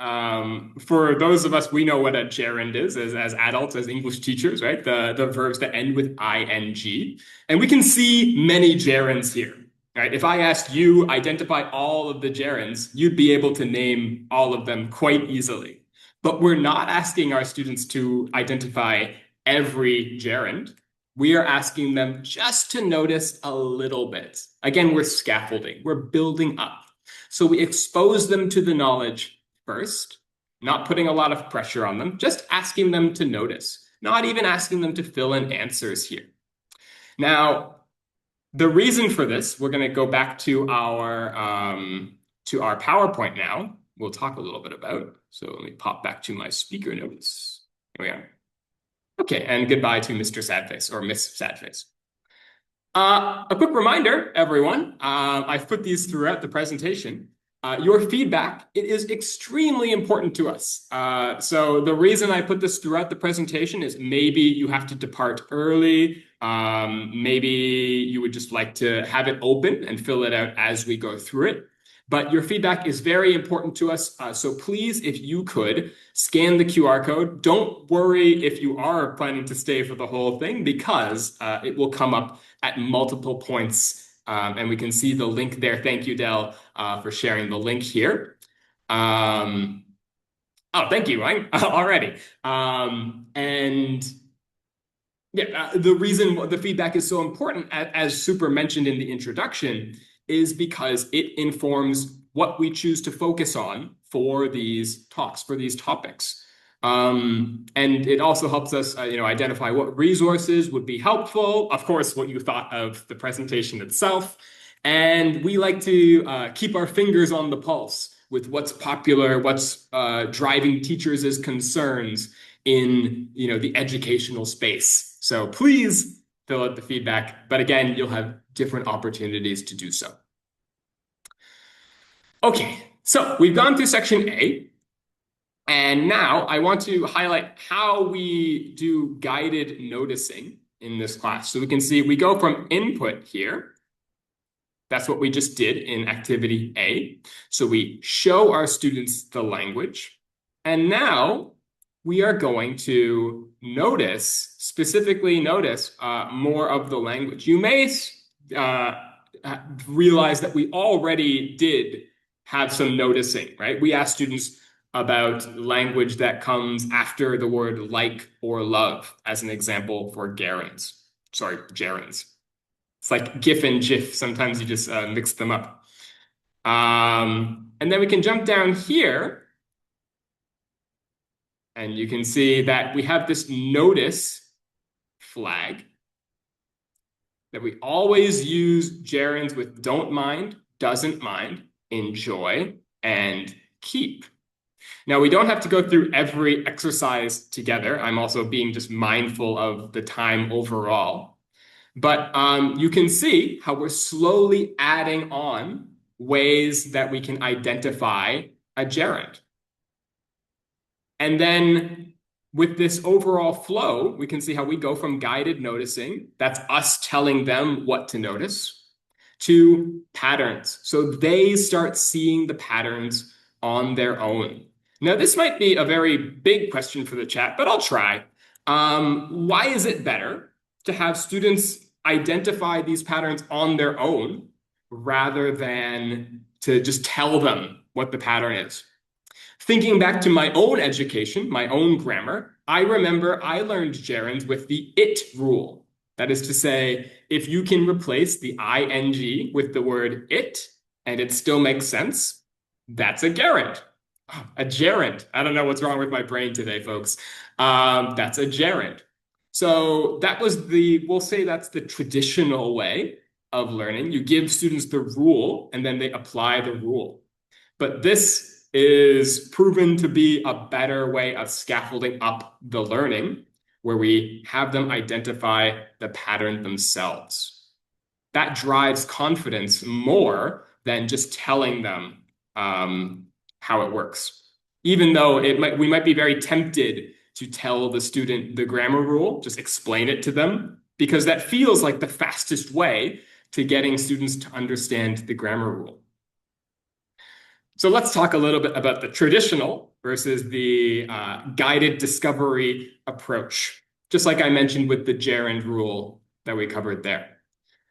for those of us, we know what a gerund is as adults, as English teachers, right? The verbs that end with ing. And we can see many gerunds here, right? If I asked you identify all of the gerunds, you'd be able to name all of them quite easily. But we're not asking our students to identify every gerund. We are asking them just to notice a little bit. Again, we're scaffolding. We're building up. So we expose them to the knowledge first, not putting a lot of pressure on them, just asking them to notice, not even asking them to fill in answers here. Now, the reason for this, we're going to go back to our PowerPoint now. We'll talk a little bit about. So let me pop back to my speaker notes. Here we are. Okay, and goodbye to Mr. Sadface or Miss Sadface. A quick reminder, everyone, I've put these throughout the presentation. Your feedback, it is extremely important to us. So the reason I put this throughout the presentation is maybe you have to depart early. Maybe you would just like to have it open and fill it out as we go through it. But your feedback is very important to us. So please, if you could, scan the QR code. Don't worry if you are planning to stay for the whole thing, because it will come up at multiple points. And we can see the link there. Thank you, Del, for sharing the link here. Oh, thank you, Ryan, already. And yeah, the reason the feedback is so important, as Super mentioned in the introduction, is because it informs what we choose to focus on for these talks, for these topics. And it also helps us identify what resources would be helpful, of course, what you thought of the presentation itself. And we like to keep our fingers on the pulse with what's popular, what's driving teachers' concerns in the educational space. So please fill out the feedback. But again, you'll have different opportunities to do so. Okay, so we've gone through section A. And now I want to highlight how we do guided noticing in this class. So we can see we go from input here. That's what we just did in activity A. So we show our students the language. And now we are going to notice, specifically notice more of the language. You may realize that we already did have some noticing, right? We asked students about language that comes after the word like or love, as an example for gerunds. Sorry, gerunds. It's like GIF and JIF. Sometimes you just mix them up. And then we can jump down here. And you can see that we have this notice flag that we always use gerunds with don't mind, doesn't mind, enjoy, and keep. Now, we don't have to go through every exercise together. I'm also being just mindful of the time overall. But you can see how we're slowly adding on ways that we can identify a gerund. And then with this overall flow, we can see how we go from guided noticing, that's us telling them what to notice, to patterns. So they start seeing the patterns on their own. Now, this might be a very big question for the chat, but I'll try. Why is it better to have students identify these patterns on their own rather than to just tell them what the pattern is? Thinking back to my own education, my own grammar, I remember I learned gerunds with the it rule. That is to say, if you can replace the ing with the word it, and it still makes sense, that's a gerund. A gerund. I don't know what's wrong with my brain today, folks. That's a gerund. So that was we'll say that's the traditional way of learning. You give students the rule, and then they apply the rule. But this is proven to be a better way of scaffolding up the learning, where we have them identify the pattern themselves. That drives confidence more than just telling them how it works. Even though we might be very tempted to tell the student the grammar rule, just explain it to them, because that feels like the fastest way to getting students to understand the grammar rule. So let's talk a little bit about the traditional versus the guided discovery approach, just like I mentioned with the gerund rule that we covered there.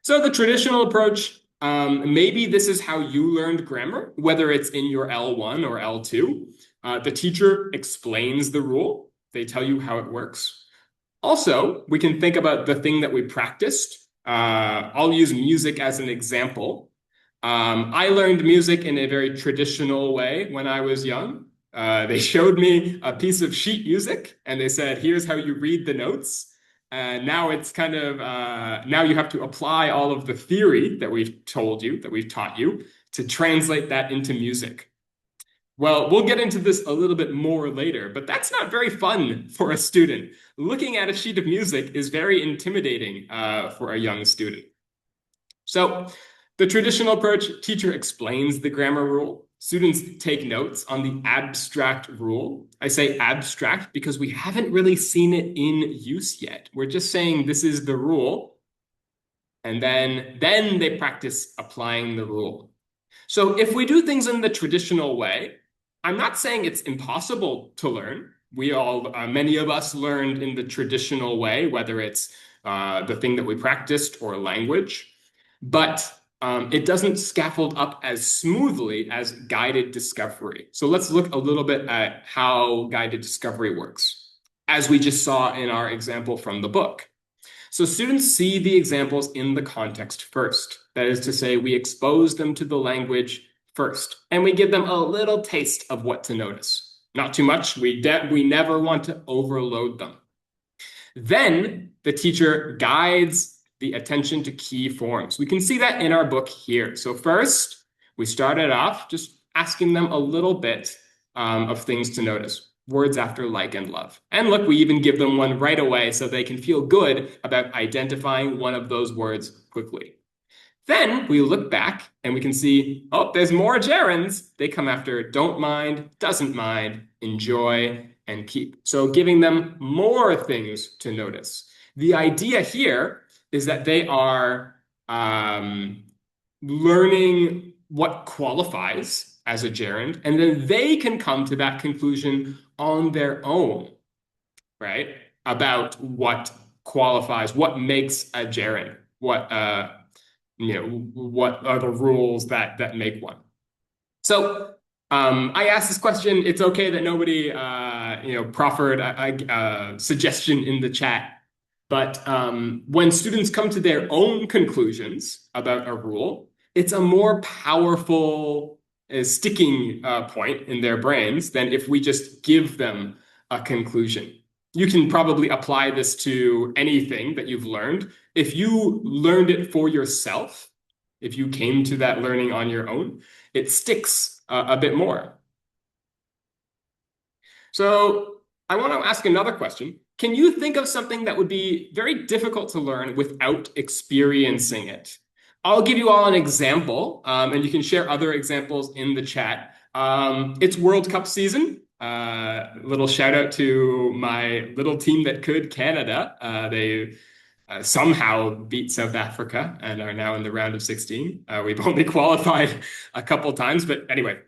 So the traditional approach, maybe this is how you learned grammar, whether it's in your L1 or L2. The teacher explains the rule. They tell you how it works. Also, we can think about the thing that we practiced. I'll use music as an example. I learned music in a very traditional way when I was young. They showed me a piece of sheet music and they said, here's how you read the notes. And now it's kind of, now you have to apply all of the theory that we've told you, that we've taught you, to translate that into music. Well, we'll get into this a little bit more later, but that's not very fun for a student. Looking at a sheet of music is very intimidating for a young student. So the traditional approach, teacher explains the grammar rule. Students take notes on the abstract rule. I say abstract because we haven't really seen it in use yet. We're just saying this is the rule, and then they practice applying the rule. So if we do things in the traditional way, I'm not saying it's impossible to learn. We all, many of us learned in the traditional way, whether it's the thing that we practiced or language, but it doesn't scaffold up as smoothly as guided discovery. So let's look a little bit at how guided discovery works, as we just saw in our example from the book. So students see the examples in the context first. That is to say, we expose them to the language first, and we give them a little taste of what to notice. Not too much. We never want to overload them. Then the teacher guides the attention to key forms. We can see that in our book here. So first, we started off just asking them a little bit of things to notice. Words after like and love. And look, we even give them one right away so they can feel good about identifying one of those words quickly. Then we look back and we can see, oh, there's more gerunds. They come after don't mind, doesn't mind, enjoy, and keep. So giving them more things to notice. The idea here is that they are learning what qualifies as a gerund, and then they can come to that conclusion on their own, right? About what qualifies, what makes a gerund, what are the rules that make one. So I asked this question. It's okay that nobody proffered a suggestion in the chat. But when students come to their own conclusions about a rule, it's a more powerful sticking point in their brains than if we just give them a conclusion. You can probably apply this to anything that you've learned. If you learned it for yourself, if you came to that learning on your own, it sticks a bit more. So I want to ask another question. Can you think of something that would be very difficult to learn without experiencing it? I'll give you all an example, and you can share other examples in the chat. It's World Cup season. Little shout out to my little team that could, Canada. They somehow beat South Africa and are now in the round of 16. We've only qualified a couple times, but anyway,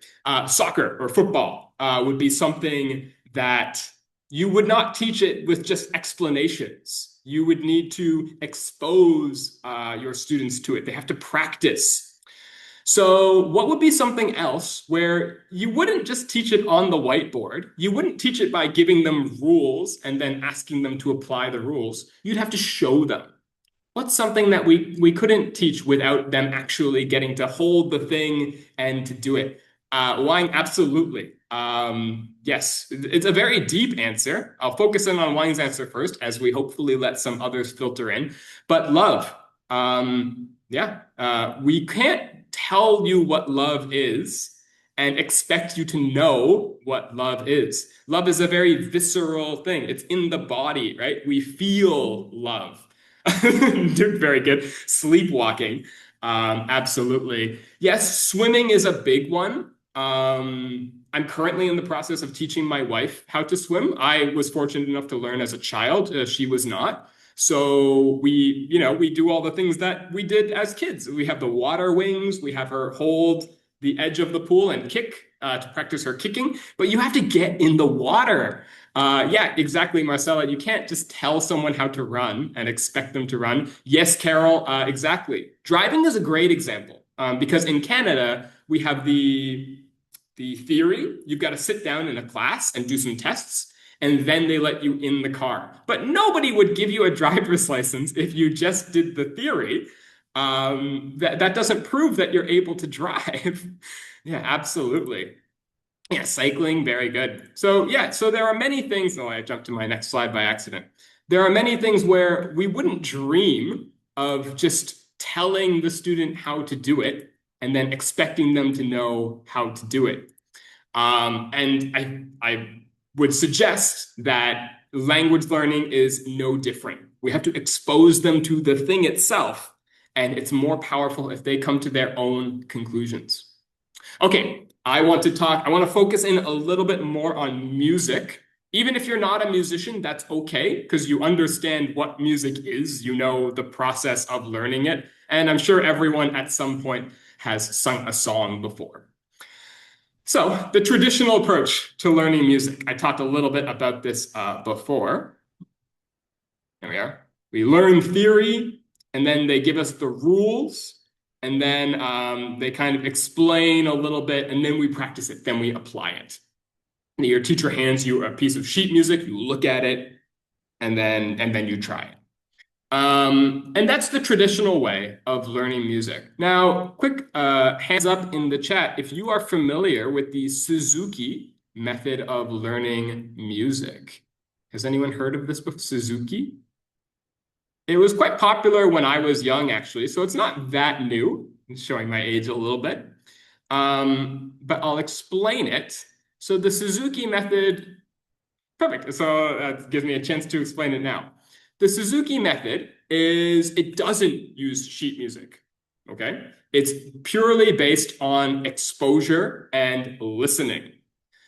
soccer or football would be something that you would not teach it with just explanations. You would need to expose your students to it. They have to practice. So what would be something else where you wouldn't just teach it on the whiteboard? You wouldn't teach it by giving them rules and then asking them to apply the rules. You'd have to show them. What's something that we couldn't teach without them actually getting to hold the thing and to do it? Wang, absolutely. Yes, it's a very deep answer. I'll focus in on Wang's answer first, as we hopefully let some others filter in. But love, Yeah. We can't tell you what love is and expect you to know what love is. Love is a very visceral thing. It's in the body, right? We feel love. Very good. Sleepwalking. Absolutely. Yes, swimming is a big one. I'm currently in the process of teaching my wife how to swim. I was fortunate enough to learn as a child. She was not. So we do all the things that we did as kids. We have the water wings. We have her hold the edge of the pool and kick to practice her kicking. But you have to get in the water. Yeah, exactly, Marcella. You can't just tell someone how to run and expect them to run. Yes, Carol, exactly. Driving is a great example because in Canada, we have the theory. You've got to sit down in a class and do some tests, and then they let you in the car. But nobody would give you a driver's license if you just did the theory. That doesn't prove that you're able to drive. Yeah, absolutely. Yeah, cycling, very good. So yeah, so there are many things. Oh, I jumped to my next slide by accident. There are many things where we wouldn't dream of just telling the student how to do it and then expecting them to know how to do it. And I would suggest that language learning is no different. We have to expose them to the thing itself, and it's more powerful if they come to their own conclusions. Okay, I want to focus in a little bit more on music. Even if you're not a musician, that's okay, because you understand what music is, you know the process of learning it, and I'm sure everyone at some point has sung a song before. So the traditional approach to learning music, I talked a little bit about this before. There we are. We learn theory, and then they give us the rules, and then they kind of explain a little bit, and then we practice it, then we apply it. And your teacher hands you a piece of sheet music, you look at it, and then you try it. And that's the traditional way of learning music. Now, quick hands up in the chat if you are familiar with the Suzuki method of learning music. Has anyone heard of this book, Suzuki? It was quite popular when I was young, actually, so it's not that new. It's showing my age a little bit. But I'll explain it. So the Suzuki method, perfect. So that gives me a chance to explain it now. The Suzuki method it doesn't use sheet music, okay? It's purely based on exposure and listening.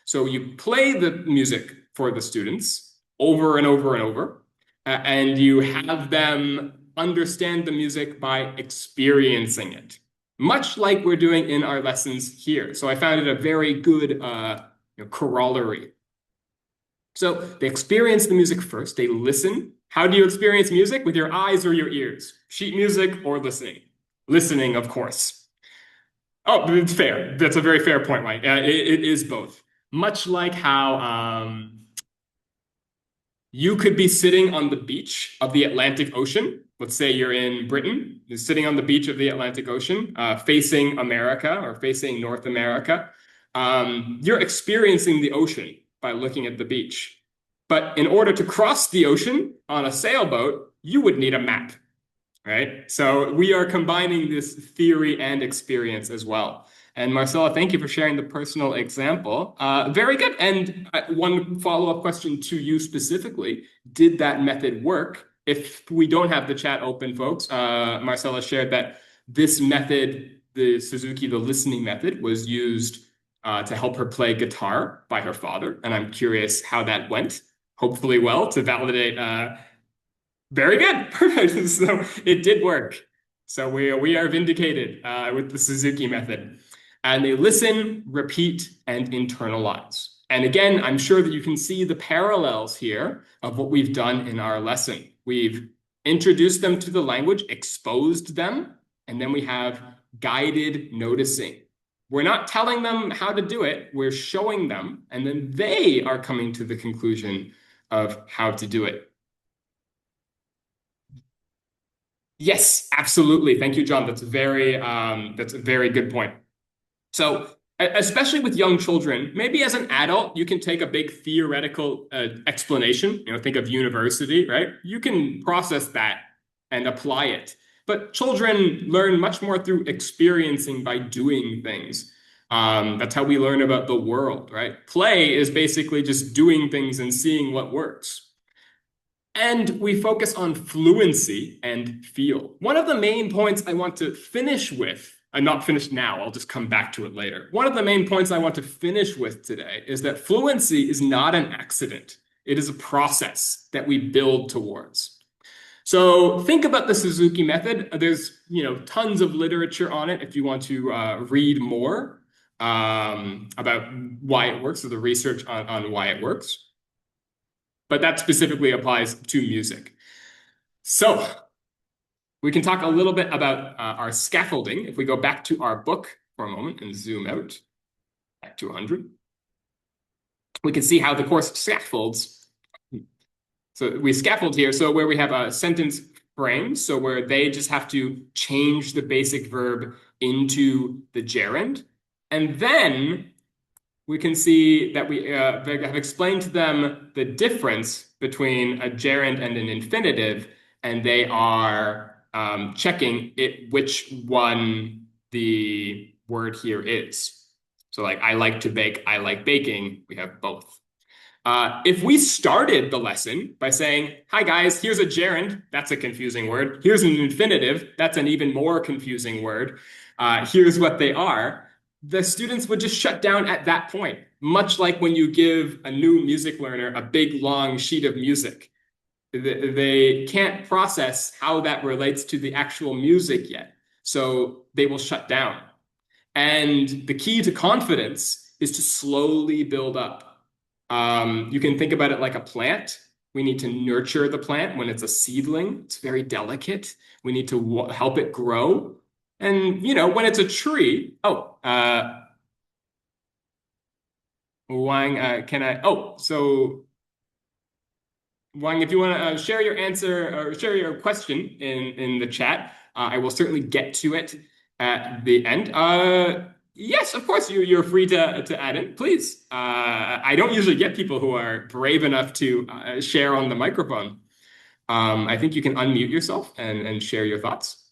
So you play the music for the students over and over and over, and you have them understand the music by experiencing it, much like we're doing in our lessons here. So I found it a very good corollary. So they experience the music first, they listen. How do you experience music? With your eyes or your ears? Sheet music or listening? Listening, of course. Oh, it's fair. That's a very fair point, Mike. It is both. Much like how you could be sitting on the beach of the Atlantic Ocean. Let's say you're in Britain, you're sitting on the beach of the Atlantic Ocean, facing America or facing North America. You're experiencing the ocean by looking at the beach. But in order to cross the ocean on a sailboat, you would need a map, right? So we are combining this theory and experience as well. And Marcella, thank you for sharing the personal example. Very good. And one follow-up question to you specifically, did that method work? If we don't have the chat open, folks, Marcella shared that this method, the Suzuki, the listening method, was used to help her play guitar by her father. And I'm curious how that went. Hopefully well, to validate. Very good. Perfect. So it did work. So we are vindicated with the Suzuki method. And they listen, repeat, and internalize. And again, I'm sure that you can see the parallels here of what we've done in our lesson. We've introduced them to the language, exposed them, and then we have guided noticing. We're not telling them how to do it, we're showing them, and then they are coming to the conclusion of how to do it. Yes, absolutely. Thank you, John. That's a very good point. So especially with young children, maybe as an adult, you can take a big theoretical explanation, think of university, right? You can process that and apply it. But children learn much more through experiencing by doing things. That's how we learn about the world, right? Play is basically just doing things and seeing what works. And we focus on fluency and feel. One of the main points I want to finish with, I'm not finished now, I'll just come back to it later. One of the main points I want to finish with today is that fluency is not an accident. It is a process that we build towards. So think about the Suzuki method. There's, tons of literature on it if you want to read more about why it works, or the research on why it works. But that specifically applies to music. So we can talk a little bit about our scaffolding. If we go back to our book for a moment and zoom out back to 100, we can see how the course scaffolds. So we scaffold here, so where we have a sentence frame, so where they just have to change the basic verb into the gerund. And then we can see that we have explained to them the difference between a gerund and an infinitive, and they are checking which one the word here is. So like, I like to bake, I like baking, we have both. If we started the lesson by saying, hi guys, here's a gerund, that's a confusing word. Here's an infinitive, that's an even more confusing word. Here's what they are. The students would just shut down at that point, much like when you give a new music learner a big, long sheet of music. They can't process how that relates to the actual music yet, so they will shut down. And the key to confidence is to slowly build up. You can think about it like a plant. We need to nurture the plant when it's a seedling. It's very delicate. We need to help it grow. And, when it's a tree, Wang, Wang, if you want to share your answer or share your question in the chat, I will certainly get to it at the end. Yes, of course, you're free to add in, please. I don't usually get people who are brave enough to share on the microphone. I think you can unmute yourself and share your thoughts.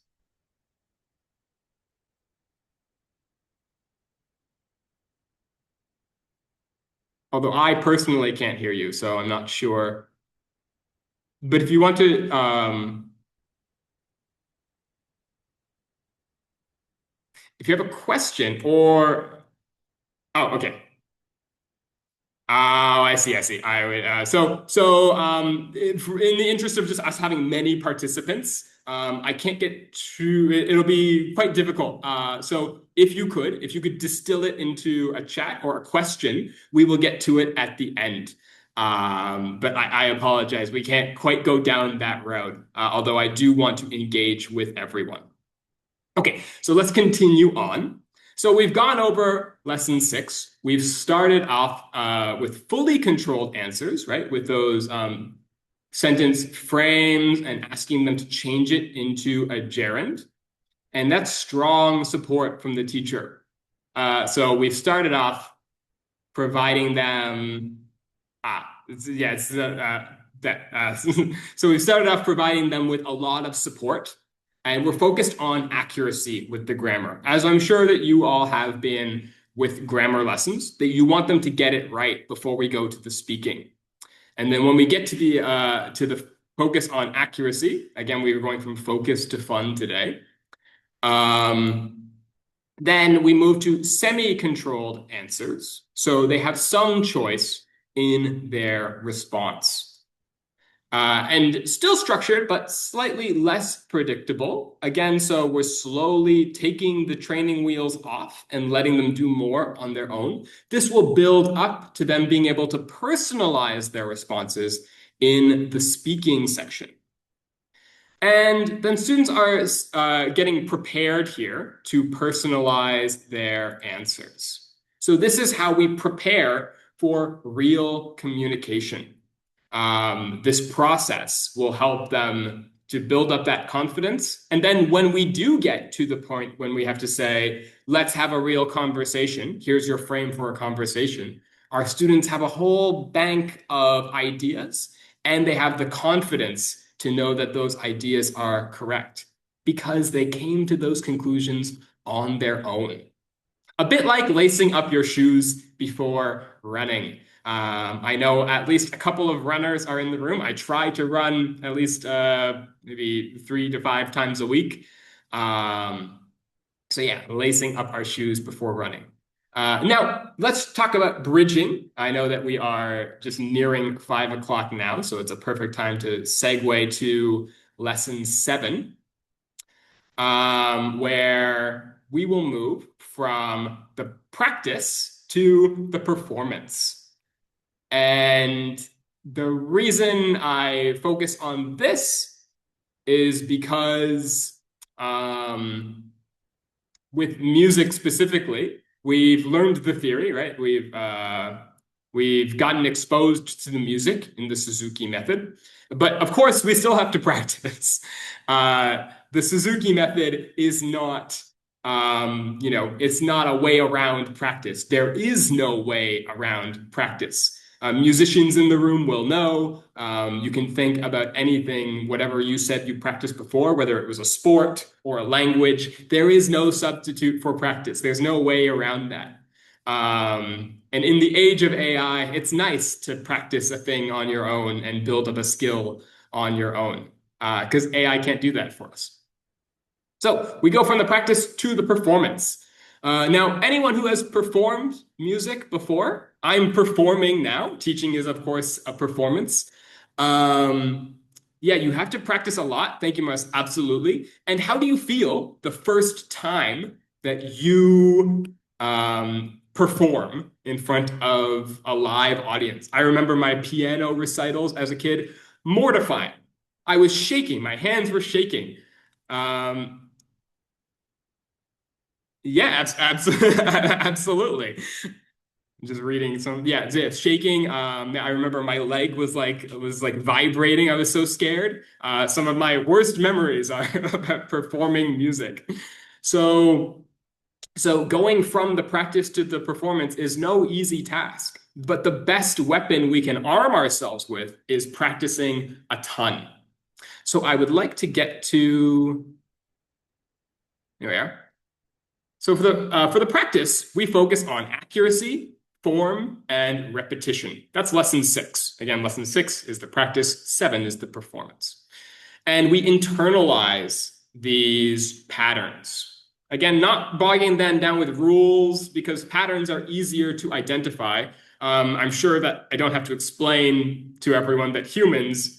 Although I personally can't hear you, so I'm not sure. But if you want to, if you have a question or, oh, okay. Oh, I see. I would, in the interest of just us having many participants, I can't get to it. It'll be quite difficult. So if you could distill it into a chat or a question, we will get to it at the end. But I apologize. We can't quite go down that road, although I do want to engage with everyone. Okay, so let's continue on. So we've gone over lesson 6. We've started off with fully controlled answers, right? With those sentence frames and asking them to change it into a gerund. And that's strong support from the teacher. So we've started off providing them, so we've started off providing them with a lot of support. And we're focused on accuracy with the grammar, as I'm sure that you all have been with grammar lessons, that you want them to get it right before we go to the speaking. And then when we get to the focus on accuracy, again, we were going from focus to fun today. Then we move to semi-controlled answers. So they have some choice in their response. And still structured, but slightly less predictable. Again, so we're slowly taking the training wheels off and letting them do more on their own. This will build up to them being able to personalize their responses in the speaking section. And then students are getting prepared here to personalize their answers. So this is how we prepare for real communication. This process will help them to build up that confidence. And then when we do get to the point when we have to say, let's have a real conversation, here's your frame for a conversation, our students have a whole bank of ideas, and they have the confidence to know that those ideas are correct. because they came to those conclusions on their own. A bit like lacing up your shoes before running. I know at least a couple of runners are in the room. I try to run at least maybe 3 to 5 times a week. So yeah, lacing up our shoes before running. Now, let's talk about bridging. I know that we are just nearing 5 o'clock now, so it's a perfect time to segue to lesson 7, where we will move from the practice to the performance. And the reason I focus on this is because with music specifically, we've learned the theory, right? We've gotten exposed to the music in the Suzuki method, but of course we still have to practice. The Suzuki method is not, it's not a way around practice. There is no way around practice. Musicians in the room will know. You can think about anything, whatever you said you practiced before, whether it was a sport or a language. There is no substitute for practice. There's no way around that. And in the age of AI, it's nice to practice a thing on your own and build up a skill on your own, because AI can't do that for us. So we go from the practice to the performance. Now, anyone who has performed music before, I'm performing now. Teaching is, of course, a performance. Yeah, you have to practice a lot. Thank you, Mas. Absolutely. And how do you feel the first time that you perform in front of a live audience? I remember my piano recitals as a kid, mortifying. I was shaking. My hands were shaking. Yeah, absolutely. Just reading some, yeah, it's shaking. I remember my leg was like vibrating. I was so scared. Some of my worst memories are about performing music. So going from the practice to the performance is no easy task. But the best weapon we can arm ourselves with is practicing a ton. So I would like to get to, here we are. So for the practice, we focus on accuracy, form, and repetition. That's lesson 6. Again, lesson 6 is the practice, 7 is the performance. And we internalize these patterns. Again, not bogging them down with rules, because patterns are easier to identify. I'm sure that I don't have to explain to everyone that humans,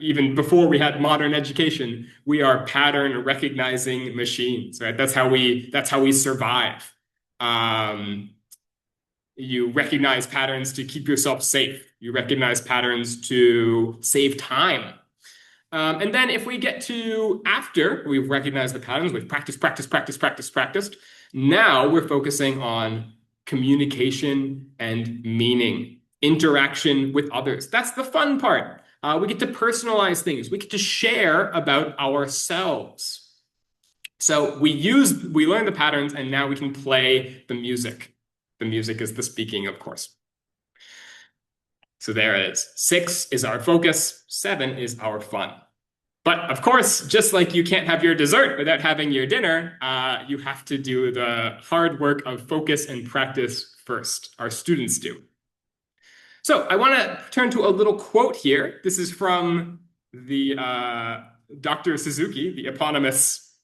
even before we had modern education, we are pattern recognizing machines, right? That's how we survive. You recognize patterns to keep yourself safe. You recognize patterns to save time. And then if we get to after we've recognized the patterns, we've practiced, now we're focusing on communication and meaning, interaction with others. That's the fun part. We get to personalize things. We get to share about ourselves. So we learn the patterns, and now we can play the music. The music is the speaking, of course. So there it is. 6 is our focus. 7 is our fun. But of course, just like you can't have your dessert without having your dinner, you have to do the hard work of focus and practice first. Our students do. So I want to turn to a little quote here. This is from the Dr. Suzuki, the eponymous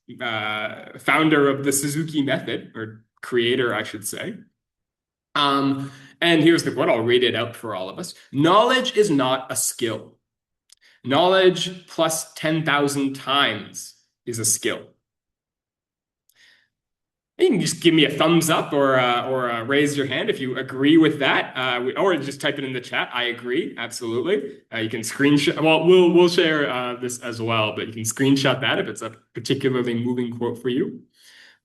founder of the Suzuki method, or creator, I should say. And here's the quote. I'll read it out for all of us. Knowledge is not a skill. Knowledge plus 10,000 times is a skill. You can just give me a thumbs up or raise your hand if you agree with that, or just type it in the chat. I agree, absolutely. You can screenshot. Well, we'll share this as well, but you can screenshot that if it's a particularly moving quote for you.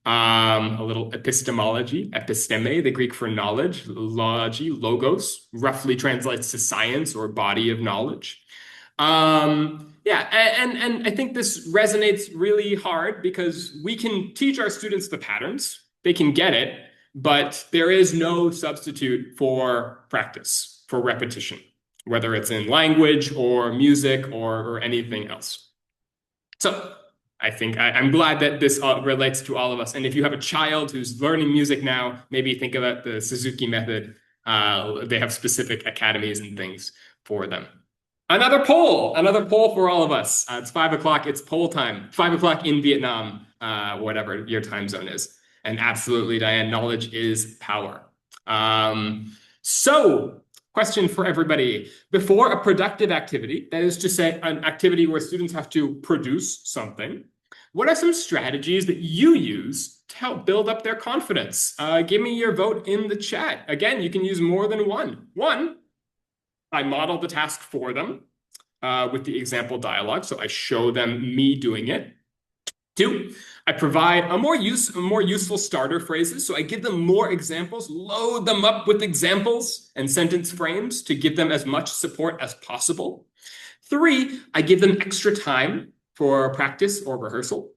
A little epistemology, episteme, the Greek for knowledge, logi, logos, roughly translates to science or body of knowledge. Yeah, and I think this resonates really hard because we can teach our students the patterns, they can get it, but there is no substitute for practice, for repetition, whether it's in language or music or anything else. So I'm glad that this relates to all of us. And if you have a child who's learning music now, maybe think about the Suzuki method. They have specific academies and things for them. Another poll for all of us. It's 5 o'clock. It's poll time. 5 o'clock in Vietnam, whatever your time zone is. And absolutely, Diane, knowledge is power. So, question for everybody. Before a productive activity, that is to say, an activity where students have to produce something, what are some strategies that you use to help build up their confidence? Give me your vote in the chat. Again, you can use more than one. One, I model the task for them with the example dialogue, so I show them me doing it. Two, I provide more useful starter phrases, so I give them more examples, load them up with examples and sentence frames to give them as much support as possible. Three, I give them extra time for practice or rehearsal.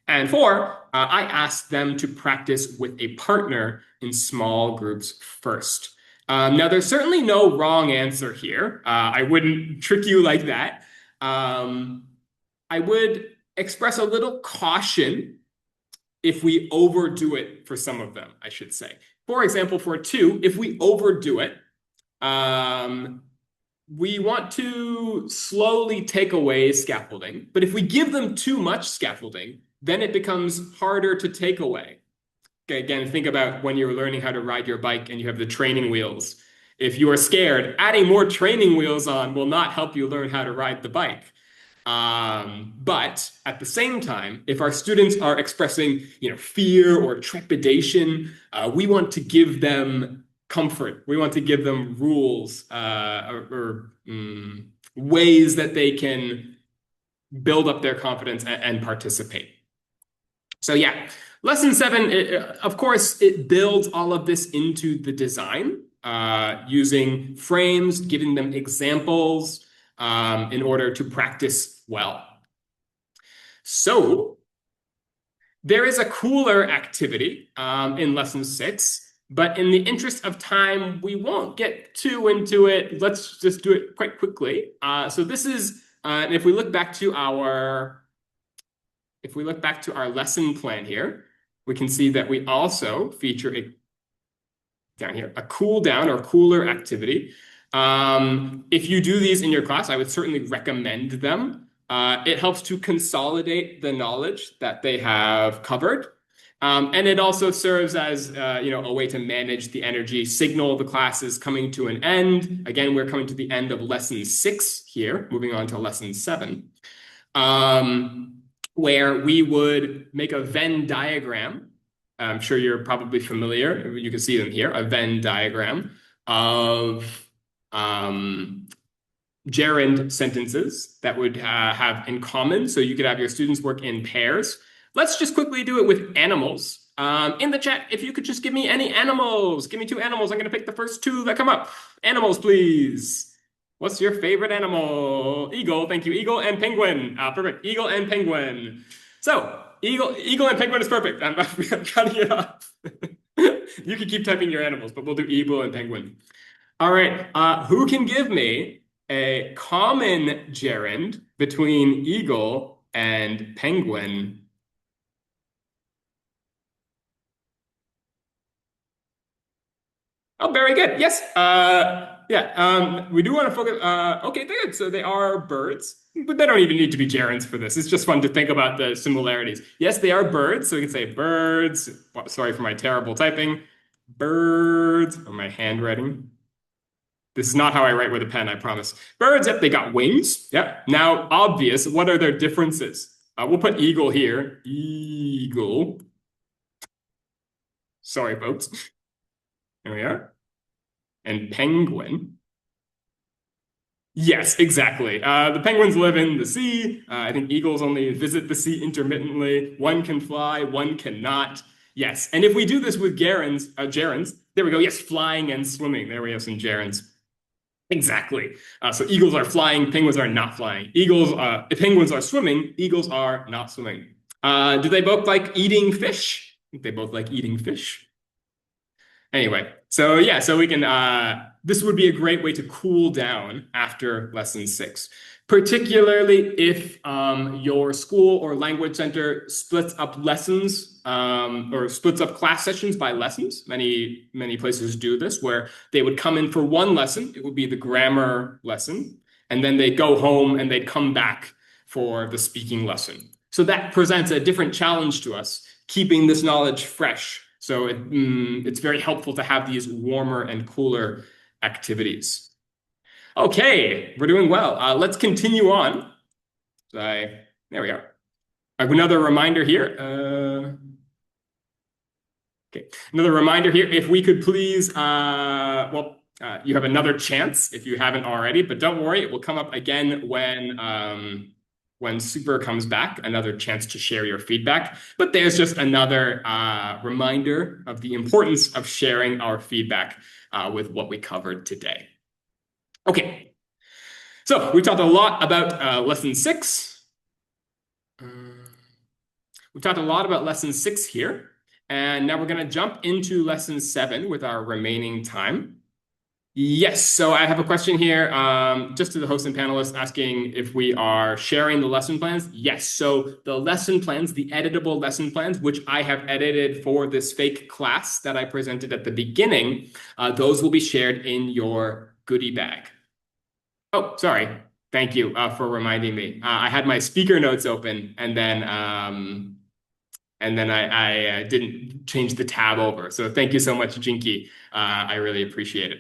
And four, I ask them to practice with a partner in small groups first. Now, there's certainly no wrong answer here. I wouldn't trick you like that. I would express a little caution if we overdo it for some of them, I should say. For example, for two, if we overdo it, we want to slowly take away scaffolding. But if we give them too much scaffolding, then it becomes harder to take away. Okay, again, think about when you're learning how to ride your bike and you have the training wheels. If you are scared, adding more training wheels on will not help you learn how to ride the bike. But at the same time, if our students are expressing, fear or trepidation, we want to give them comfort. We want to give them rules or ways that they can build up their confidence and participate. So yeah, lesson 7, of course, it builds all of this into the design using frames, giving them examples in order to practice well. So there is a cooler activity in lesson 6, but in the interest of time, we won't get too into it. Let's just do it quite quickly. So this is, if we look back to our lesson plan here, we can see that we also feature a cool down or cooler activity. If you do these in your class, I would certainly recommend them. It helps to consolidate the knowledge that they have covered. And it also serves as a way to manage the energy, signal the class is coming to an end. Again, we're coming to the end of lesson 6 here, moving on to lesson 7. Where we would make a Venn diagram. I'm sure you're probably familiar. You can see them here, a Venn diagram of gerund sentences that would have in common. So you could have your students work in pairs. Let's just quickly do it with animals. In the chat, if you could just give me any animals. Give me 2 animals. I'm going to pick the first 2 that come up. Animals, please. What's your favorite animal? Eagle, thank you. Eagle and penguin. Perfect. Eagle and penguin. So, eagle and penguin is perfect. I'm cutting it off. You can keep typing your animals, but we'll do eagle and penguin. All right. Who can give me a common gerund between eagle and penguin? Oh, very good. Yes. We do want to focus. Okay, good. So they are birds, but they don't even need to be gerunds for this. It's just fun to think about the similarities. Yes, they are birds. So we can say birds. Sorry for my terrible typing. Birds, or my handwriting. This is not how I write with a pen, I promise. Birds, yep, they got wings. Yep. Now, obvious, what are their differences? We'll put eagle here. Eagle. Sorry, folks. There we are. And penguin. Yes, exactly. The penguins live in the sea. I think eagles only visit the sea intermittently. One can fly, one cannot. Yes, and if we do this with gerunds, there we go. Yes, flying and swimming. There we have some gerunds. Exactly. So eagles are flying, penguins are not flying. If penguins are swimming, eagles are not swimming. Do they both like eating fish? I think they both like eating fish. Anyway, so yeah, so we can, this would be a great way to cool down after lesson 6. particularly if your school or language center splits up lessons or splits up class sessions by lessons. Many places do this, where they would come in for one lesson. It would be the grammar lesson, and then they'd go home and they'd come back for the speaking lesson. So that presents a different challenge to us, keeping this knowledge fresh. So it's very helpful to have these warmer and cooler activities. Okay, we're doing well. Let's continue on. There we are. Another reminder here. Okay, another reminder here. If we could please, you have another chance if you haven't already, but don't worry, it will come up again when Super comes back. Another chance to share your feedback. But there's just another reminder of the importance of sharing our feedback with what we covered today. Okay, so we talked a lot about lesson 6. We talked a lot about lesson 6 here, and now we're going to jump into lesson 7 with our remaining time. Yes, so I have a question here just to the host and panelists asking if we are sharing the lesson plans. Yes, so the lesson plans, the editable lesson plans, which I have edited for this fake class that I presented at the beginning, those will be shared in your goodie bag. Oh, sorry. Thank you for reminding me. I had my speaker notes open and then I didn't change the tab over. So thank you so much, Jinky. I really appreciate it.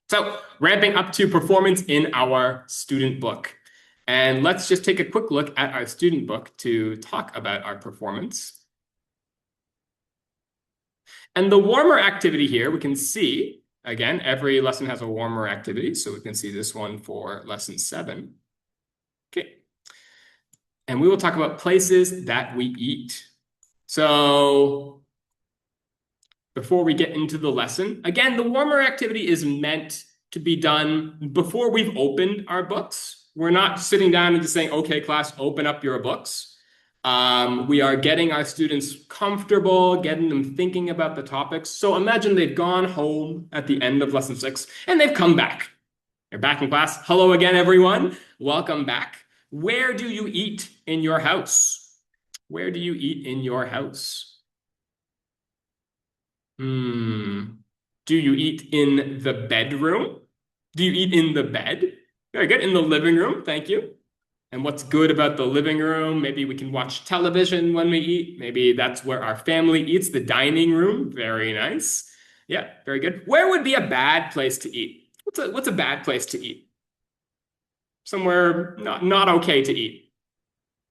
So ramping up to performance in our student book. And let's just take a quick look at our student book to talk about our performance. And the warmer activity here, we can see, again, every lesson has a warmer activity. So we can see this one for lesson 7. Okay. And we will talk about places that we eat. So before we get into the lesson, again, the warmer activity is meant to be done before we've opened our books. We're not sitting down and just saying, okay, class, open up your books. We are getting our students comfortable, getting them thinking about the topics. So imagine they've gone home at the end of lesson 6 and they've come back. They're back in class. Hello again, everyone. Welcome back. Where do you eat in your house? Where do you eat in your house? Do you eat in the bedroom? Do you eat in the bed? Very good. In the living room. Thank you. And what's good about the living room? Maybe we can watch television when we eat. Maybe that's where our family eats, the dining room. Very nice. Yeah, very good. Where would be a bad place to eat? What's a bad place to eat? Somewhere not okay to eat.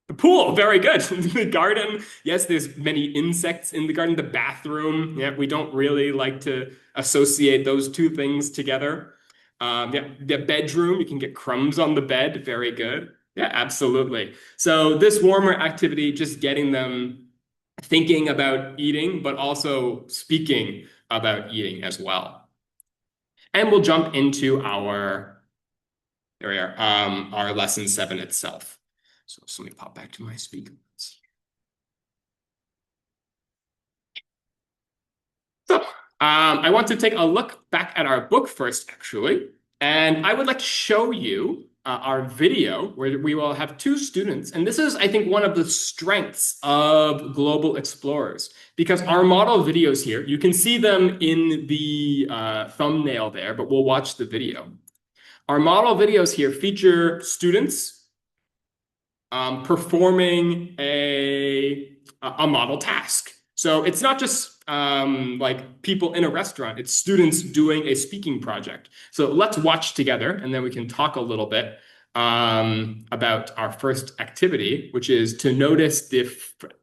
The pool, very good. The garden, yes, there's many insects in the garden. The bathroom, yeah, we don't really like to associate those two things together. Yeah, the bedroom, you can get crumbs on the bed, very good. Yeah, absolutely. So this warmer activity, just getting them thinking about eating, but also speaking about eating as well. And we'll jump into our lesson 7 itself. So let me pop back to my speaker. So I want to take a look back at our book first, actually. And I would like to show you our video where we will have 2 students. And this is, I think, one of the strengths of Global Explorers, because our model videos here, you can see them in the thumbnail there, but we'll watch the video. Our model videos here feature students performing a model task. So it's not just like people in a restaurant, it's students doing a speaking project. So let's watch together and then we can talk a little bit about our first activity, which is to notice the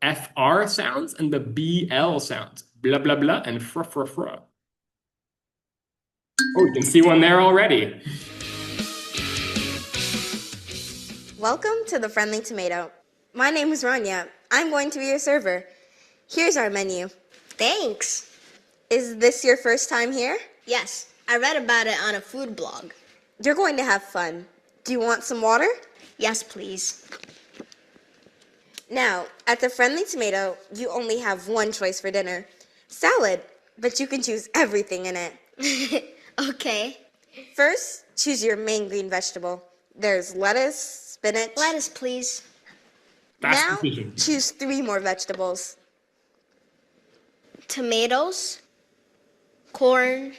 FR sounds and the BL sounds, blah, blah, blah, and fr, fr, fr. Oh, you can see one there already. Welcome to the Friendly Tomato. My name is Rania. I'm going to be your server. Here's our menu. Thanks. Is this your first time here? Yes, I read about it on a food blog. You're going to have fun. Do you want some water? Yes, please. Now, at the Friendly Tomato, you only have one choice for dinner. Salad, but you can choose everything in it. Okay. First, choose your main green vegetable. There's lettuce, spinach. Lettuce, please. Fast Now, decision. choose 3 more vegetables. Tomatoes, corn,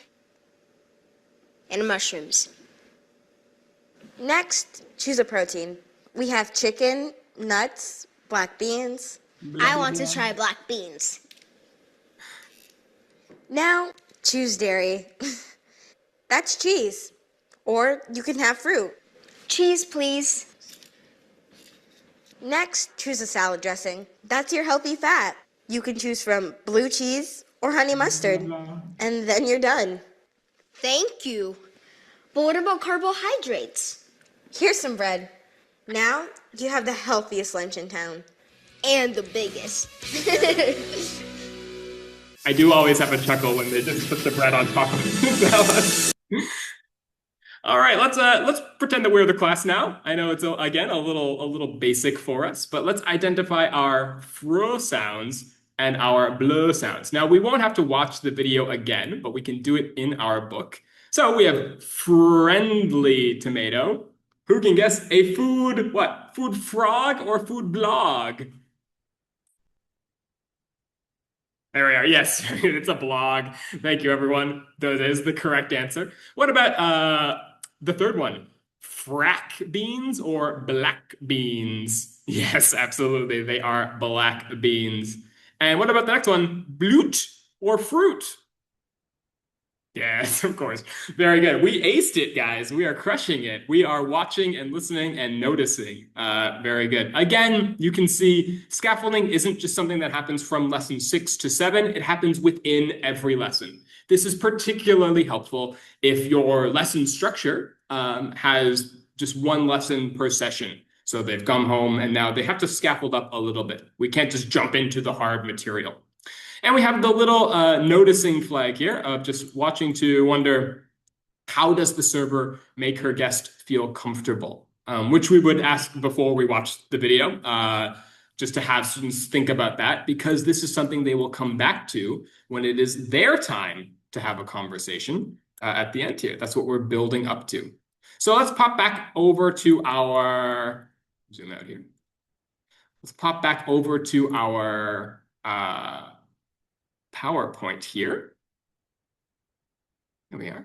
and mushrooms. Next, choose a protein. We have chicken, nuts, black beans. I want to try black beans. Now, choose dairy. That's cheese. Or you can have fruit. Cheese, please. Next, choose a salad dressing. That's your healthy fat. You can choose from blue cheese or honey mustard. And then you're done. Thank you. But what about carbohydrates? Here's some bread. Now, you have the healthiest lunch in town. And the biggest. I do always have a chuckle when they just put the bread on top of the salad. All right, let's pretend that we're the class now. I know it's again a little basic for us, but let's identify our fro sounds and our bleu sounds. Now we won't have to watch the video again, but we can do it in our book. So we have friendly tomato. Who can guess a food what? Food frog or food blog? There we are. Yes, it's a blog. Thank you, everyone. That is the correct answer. What about the third one? Frack beans or black beans? Yes, absolutely. They are black beans. And what about the next one? Bloot or fruit? Yes, of course. Very good. We aced it, guys. We are crushing it. We are watching and listening and noticing. Very good. Again, you can see scaffolding isn't just something that happens from lesson 6 to 7. It happens within every lesson. This is particularly helpful if your lesson structure has just one lesson per session. So they've come home and now they have to scaffold up a little bit. We can't just jump into the hard material. And we have the little noticing flag here of just watching to wonder, how does the server make her guest feel comfortable? Which we would ask before we watch the video, just to have students think about that, because this is something they will come back to when it is their time to have a conversation at the end here. That's what we're building up to. So let's pop back over to our, zoom out here. Let's pop back over to our PowerPoint here. There we are.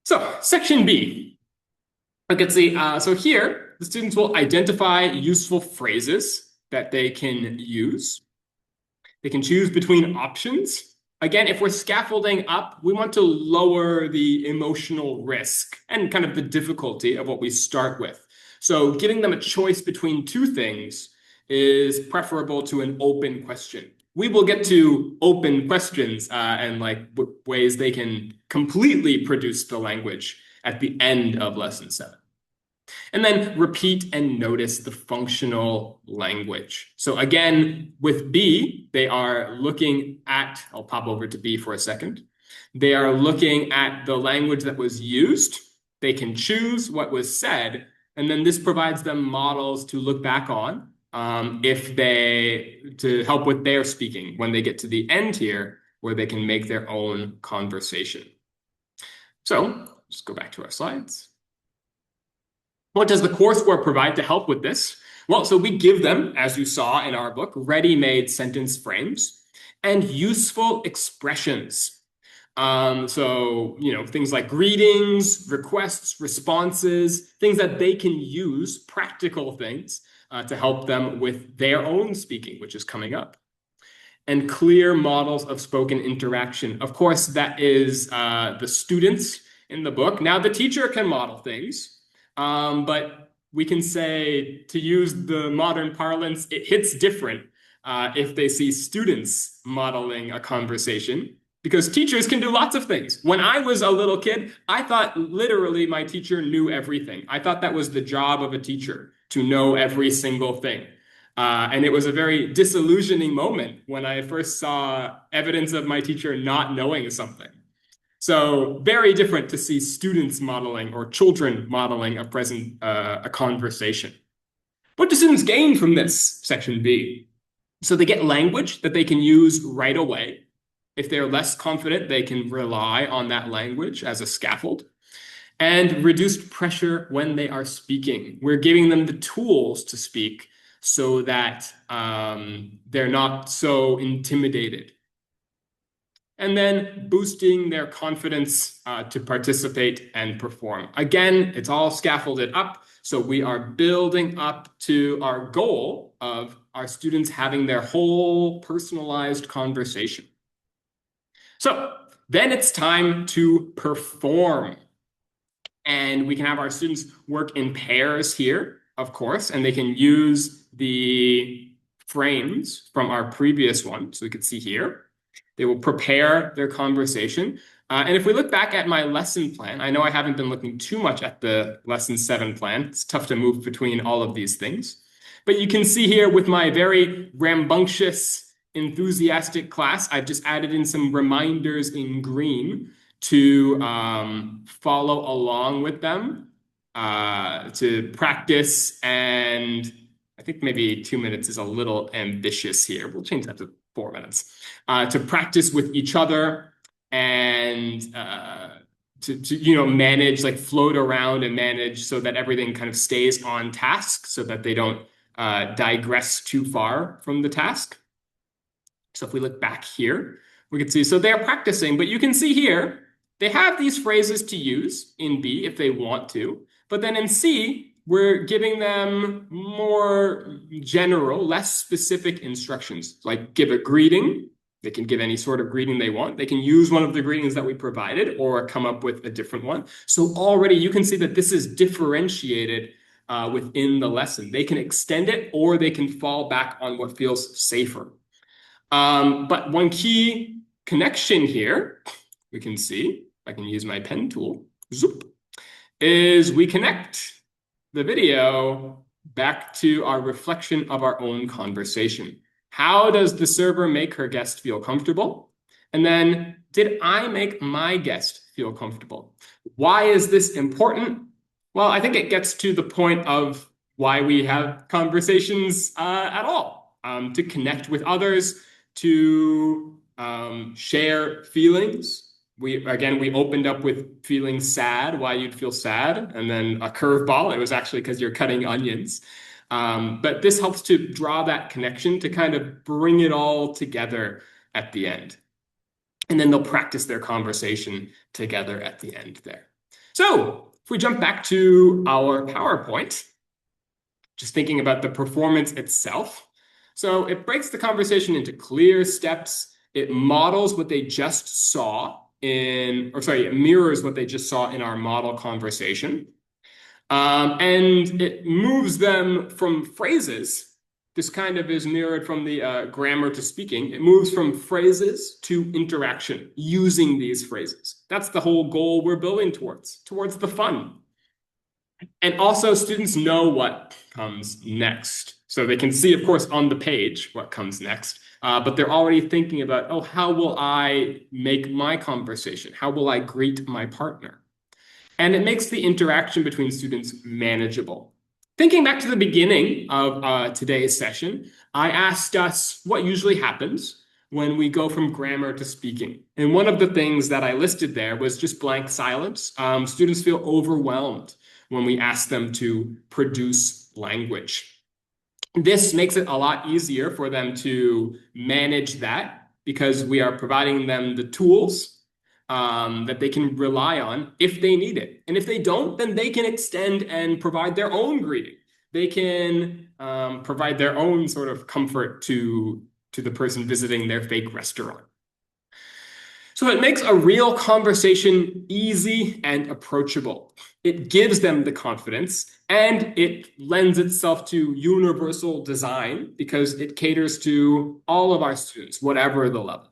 So section B. Look at see. So here, the students will identify useful phrases that they can use. They can choose between options. Again, if we're scaffolding up, we want to lower the emotional risk and kind of the difficulty of what we start with. So giving them a choice between two things is preferable to an open question. We will get to open questions and like ways they can completely produce the language at the end of lesson 7. And then repeat and notice the functional language. So again, with B, they are looking at, I'll pop over to B for a second. They are looking at the language that was used. They can choose what was said, and then this provides them models to look back on to help with their speaking when they get to the end here, where they can make their own conversation. So just go back to our slides. What does the courseware provide to help with this? Well, so we give them, as you saw in our book, ready-made sentence frames and useful expressions. So, things like greetings, requests, responses, things that they can use, practical things, to help them with their own speaking, which is coming up. And clear models of spoken interaction. Of course, that is the students in the book. Now, the teacher can model things. But we can say, to use the modern parlance, it hits different if they see students modeling a conversation, because teachers can do lots of things. When I was a little kid, I thought literally my teacher knew everything. I thought that was the job of a teacher, to know every single thing. And it was a very disillusioning moment when I first saw evidence of my teacher not knowing something. So very different to see students modeling or children modeling a conversation. What do students gain from this, section B? So they get language that they can use right away. If they're less confident, they can rely on that language as a scaffold. and reduced pressure when they are speaking. We're giving them the tools to speak so that they're not so intimidated. And then boosting their confidence to participate and perform. Again, it's all scaffolded up. So we are building up to our goal of our students having their whole personalized conversation. So then it's time to perform. And we can have our students work in pairs here, of course, and they can use the frames from our previous one. So we can see here, they will prepare their conversation. And if we look back at my lesson plan, I know I haven't been looking too much at the lesson 7 plan. It's tough to move between all of these things. But you can see here with my very rambunctious, enthusiastic class, I've just added in some reminders in green to follow along with them, to practice. And I think maybe 2 minutes is a little ambitious here. We'll change that to 4 minutes. To practice with each other and to manage, like float around and manage so that everything kind of stays on task so that they don't digress too far from the task. So if we look back here, we can see, so they're practicing, but you can see here, they have these phrases to use in B if they want to, but then in C, we're giving them more general, less specific instructions, like give a greeting. They can give any sort of greeting they want. They can use one of the greetings that we provided or come up with a different one. So already you can see that this is differentiated within the lesson. They can extend it or they can fall back on what feels safer. But one key connection here, we can see, I can use my pen tool, zoop, is we connect the video back to our reflection of our own conversation. How does the server make her guest feel comfortable? And then, did I make my guest feel comfortable? Why is this important? Well, I think it gets to the point of why we have conversations at all, to connect with others, to share feelings. We opened up with feeling sad, why you'd feel sad, and then a curveball. It was actually because you're cutting onions. But this helps to draw that connection to kind of bring it all together at the end. And then they'll practice their conversation together at the end there. So if we jump back to our PowerPoint, just thinking about the performance itself. So it breaks the conversation into clear steps. It models what they just saw it mirrors what they just saw in our model conversation. And it moves them from phrases. This kind of is mirrored from the grammar to speaking. It moves from phrases to interaction using these phrases. That's the whole goal we're building towards the fun. And also students know what comes next. So they can see, of course, on the page what comes next. But they're already thinking about, oh, how will I make my conversation? How will I greet my partner? And it makes the interaction between students manageable. Thinking back to the beginning of today's session, I asked us what usually happens when we go from grammar to speaking. And one of the things that I listed there was just blank silence. Students feel overwhelmed when we ask them to produce language. This makes it a lot easier for them to manage that because we are providing them the tools that they can rely on if they need it. And if they don't, then they can extend and provide their own greeting. They can provide their own sort of comfort to the person visiting their fake restaurant. So it makes a real conversation easy and approachable. It gives them the confidence, and it lends itself to universal design because it caters to all of our students, whatever the level.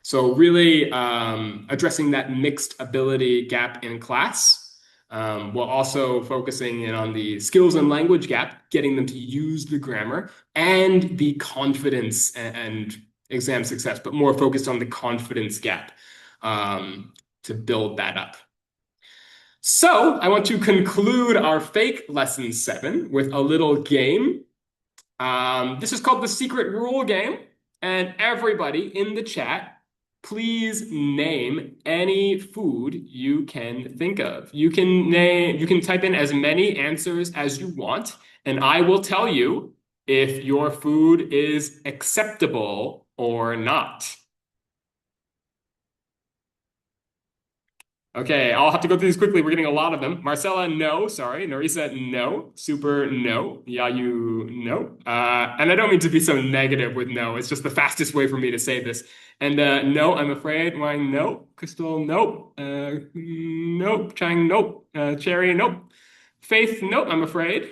So really addressing that mixed ability gap in class, while also focusing in on the skills and language gap, getting them to use the grammar, and the confidence and exam success, but more focused on the confidence gap to build that up. So I want to conclude our fake lesson 7 with a little game. This is called the secret rule game, and everybody in the chat Please name any food you can think of. You can type in as many answers as you want, and I will tell you if your food is acceptable or not. Okay, I'll have to go through these quickly. We're getting a lot of them. Marcella, no. Sorry. Norisa, no. Super, no. Yayu, no. And I don't mean to be so negative with no. It's just the fastest way for me to say this. And no, I'm afraid. Wang, no. Crystal, no. Nope. Chang, nope. Cherry, nope. Faith, nope, I'm afraid.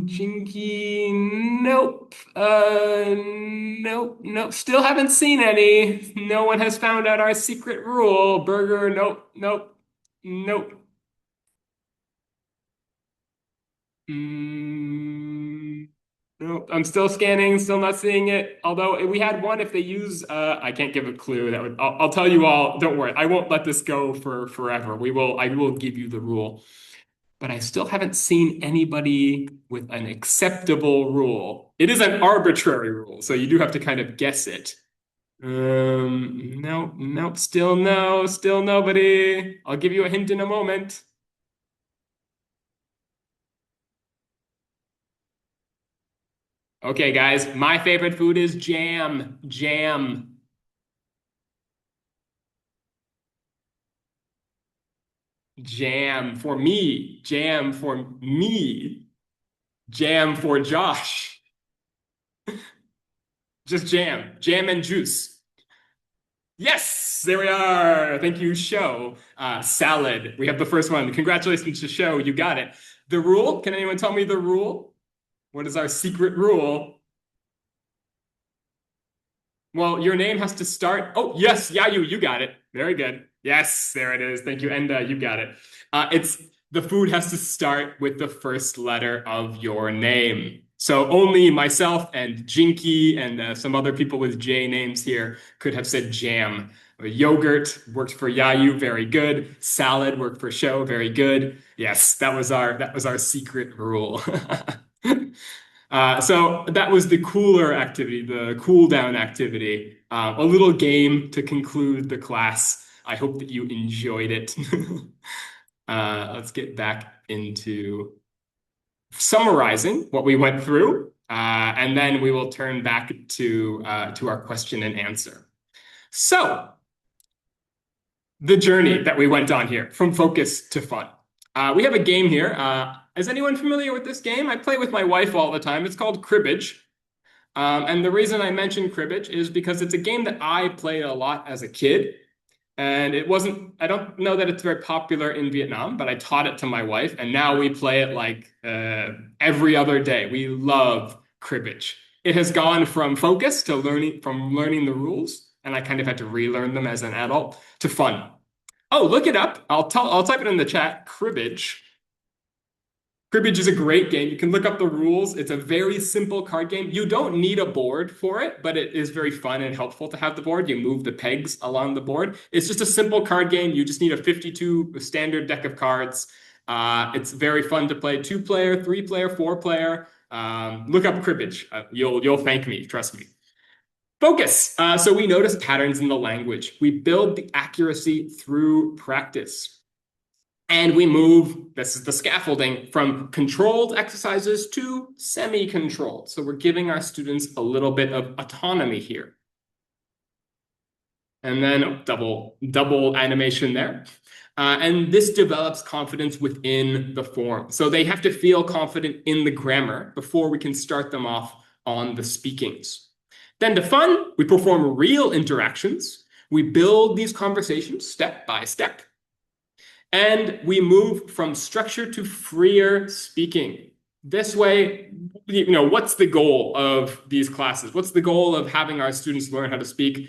Jinky, nope. Nope, nope. Still haven't seen any. No one has found out our secret rule. Burger, nope, nope, nope. Nope. I'm still scanning, still not seeing it. Although we had one, if they use, I can't give a clue. That would, I'll tell you all. Don't worry, I won't let this go for forever. I will give you the rule. But I still haven't seen anybody with an acceptable rule. It is an arbitrary rule, so you do have to kind of guess it. No, nope, still no, still nobody. I'll give you a hint in a moment. Okay, guys, my favorite food is jam. Jam. Jam for me. Jam for me. Jam for Josh. Just jam. Jam and juice. Yes, there we are. Thank you, Show. Salad. We have the first one. Congratulations to Show. You got it. The rule? Can anyone tell me the rule? What is our secret rule? Well, your name has to start. Oh, yes, Yayu, you got it. Very good. Yes, there it is. Thank you. And you got it. It's the food has to start with the first letter of your name. So only myself and Jinky and some other people with J names here could have said jam. Yogurt worked for Yayu, very good. Salad worked for Show, very good. Yes, that was our secret rule. So that was the cooler activity, the cool down activity. A little game to conclude the class. I hope that you enjoyed it. Let's get back into summarizing what we went through, and then we will turn back to our question and answer. So, the journey that we went on here, from focus to fun. We have a game here. Is anyone familiar with this game? I play with my wife all the time. It's called cribbage. And the reason I mention cribbage is because it's a game that I played a lot as a kid. And I don't know that it's very popular in Vietnam, but I taught it to my wife. And now we play it like every other day. We love cribbage. It has gone from focus to learning the rules. And I kind of had to relearn them as an adult to fun. Oh, look it up. I'll type it in the chat. Cribbage. Cribbage is a great game. You can look up the rules. It's a very simple card game. You don't need a board for it, but it is very fun and helpful to have the board. You move the pegs along the board. It's just a simple card game. You just need a 52 standard deck of cards. It's very fun to play. 2-player, 3-player, 4-player. Look up cribbage. You'll thank me. Trust me. Focus. So we notice patterns in the language. We build the accuracy through practice. And we move, this is the scaffolding, from controlled exercises to semi-controlled. So we're giving our students a little bit of autonomy here. And then double animation there. And this develops confidence within the form. So they have to feel confident in the grammar before we can start them off on the speakings. Then to fun, we perform real interactions. We build these conversations step by step. And we move from structure to freer speaking. This way, what's the goal of these classes? What's the goal of having our students learn how to speak?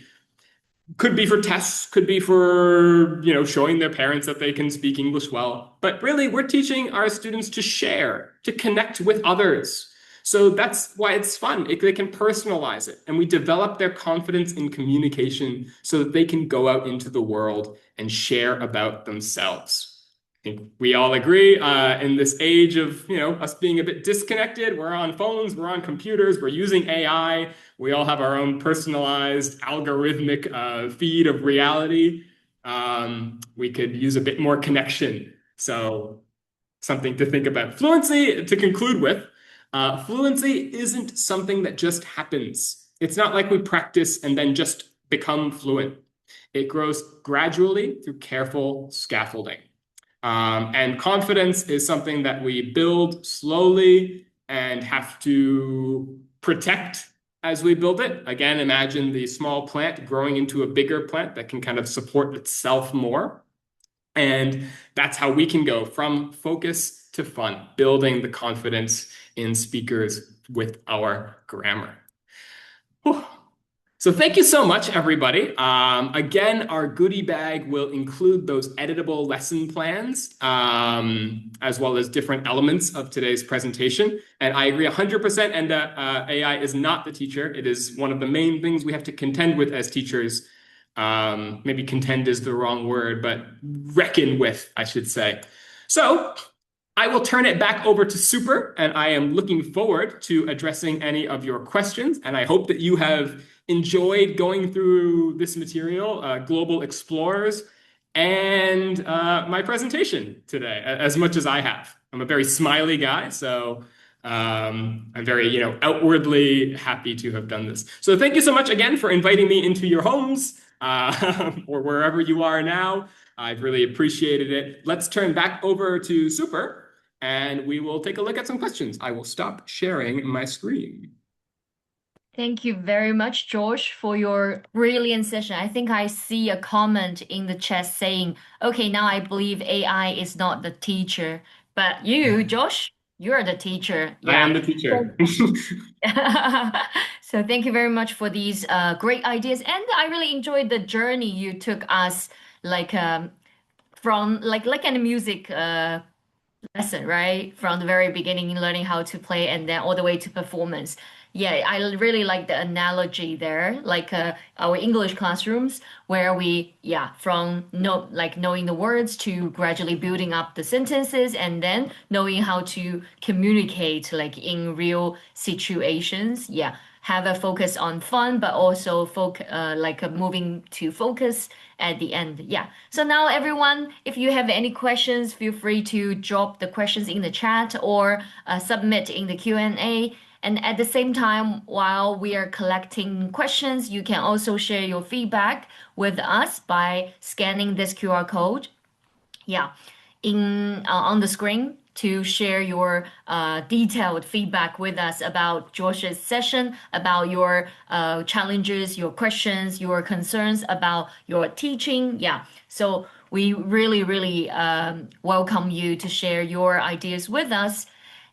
Could be for tests, could be for, showing their parents that they can speak English well. But really, we're teaching our students to share, to connect with others. So that's why it's fun. They can personalize it. And we develop their confidence in communication so that they can go out into the world and share about themselves. think we all agree in this age of, us being a bit disconnected. We're on phones, we're on computers, we're using AI. We all have our own personalized algorithmic feed of reality. We could use a bit more connection. So something to think about. Fluency, to conclude with, fluency isn't something that just happens. It's not like we practice and then just become fluent. It grows gradually through careful scaffolding. And confidence is something that we build slowly and have to protect as we build it. Again, imagine the small plant growing into a bigger plant that can kind of support itself more. And that's how we can go from focus to fun, building the confidence in speakers with our grammar. Whew. So thank you so much, everybody. Again, our goodie bag will include those editable lesson plans, as well as different elements of today's presentation. And I agree 100%, and AI is not the teacher. It is one of the main things we have to contend with as teachers. Maybe contend is the wrong word, but reckon with, I should say. So I will turn it back over to Super, and I am looking forward to addressing any of your questions. And I hope that you have enjoyed going through this material, Global Explorers, and my presentation today, as much as I have. I'm a very smiley guy, so I'm very, outwardly happy to have done this. So thank you so much again for inviting me into your homes or wherever you are now. I've really appreciated it. Let's turn back over to Super, and we will take a look at some questions. I will stop sharing my screen. Thank you very much, Josh, for your brilliant session. I think I see a comment in the chat saying, okay, now I believe AI is not the teacher, but you, Josh, you're the teacher. I am the teacher. So thank you very much for these great ideas. And I really enjoyed the journey you took us like from like in a music lesson, right? From the very beginning, learning how to play and then all the way to performance. Yeah, I really like the analogy there, like our English classrooms, where we, yeah, from knowing the words to gradually building up the sentences and then knowing how to communicate like in real situations. Yeah, have a focus on fun, but also moving to focus at the end. Yeah. So now everyone, if you have any questions, feel free to drop the questions in the chat or submit in the Q&A. And at the same time, while we are collecting questions, you can also share your feedback with us by scanning this QR code. Yeah, on the screen to share your detailed feedback with us about Josh's session, about your challenges, your questions, your concerns about your teaching. Yeah, so we really, really welcome you to share your ideas with us.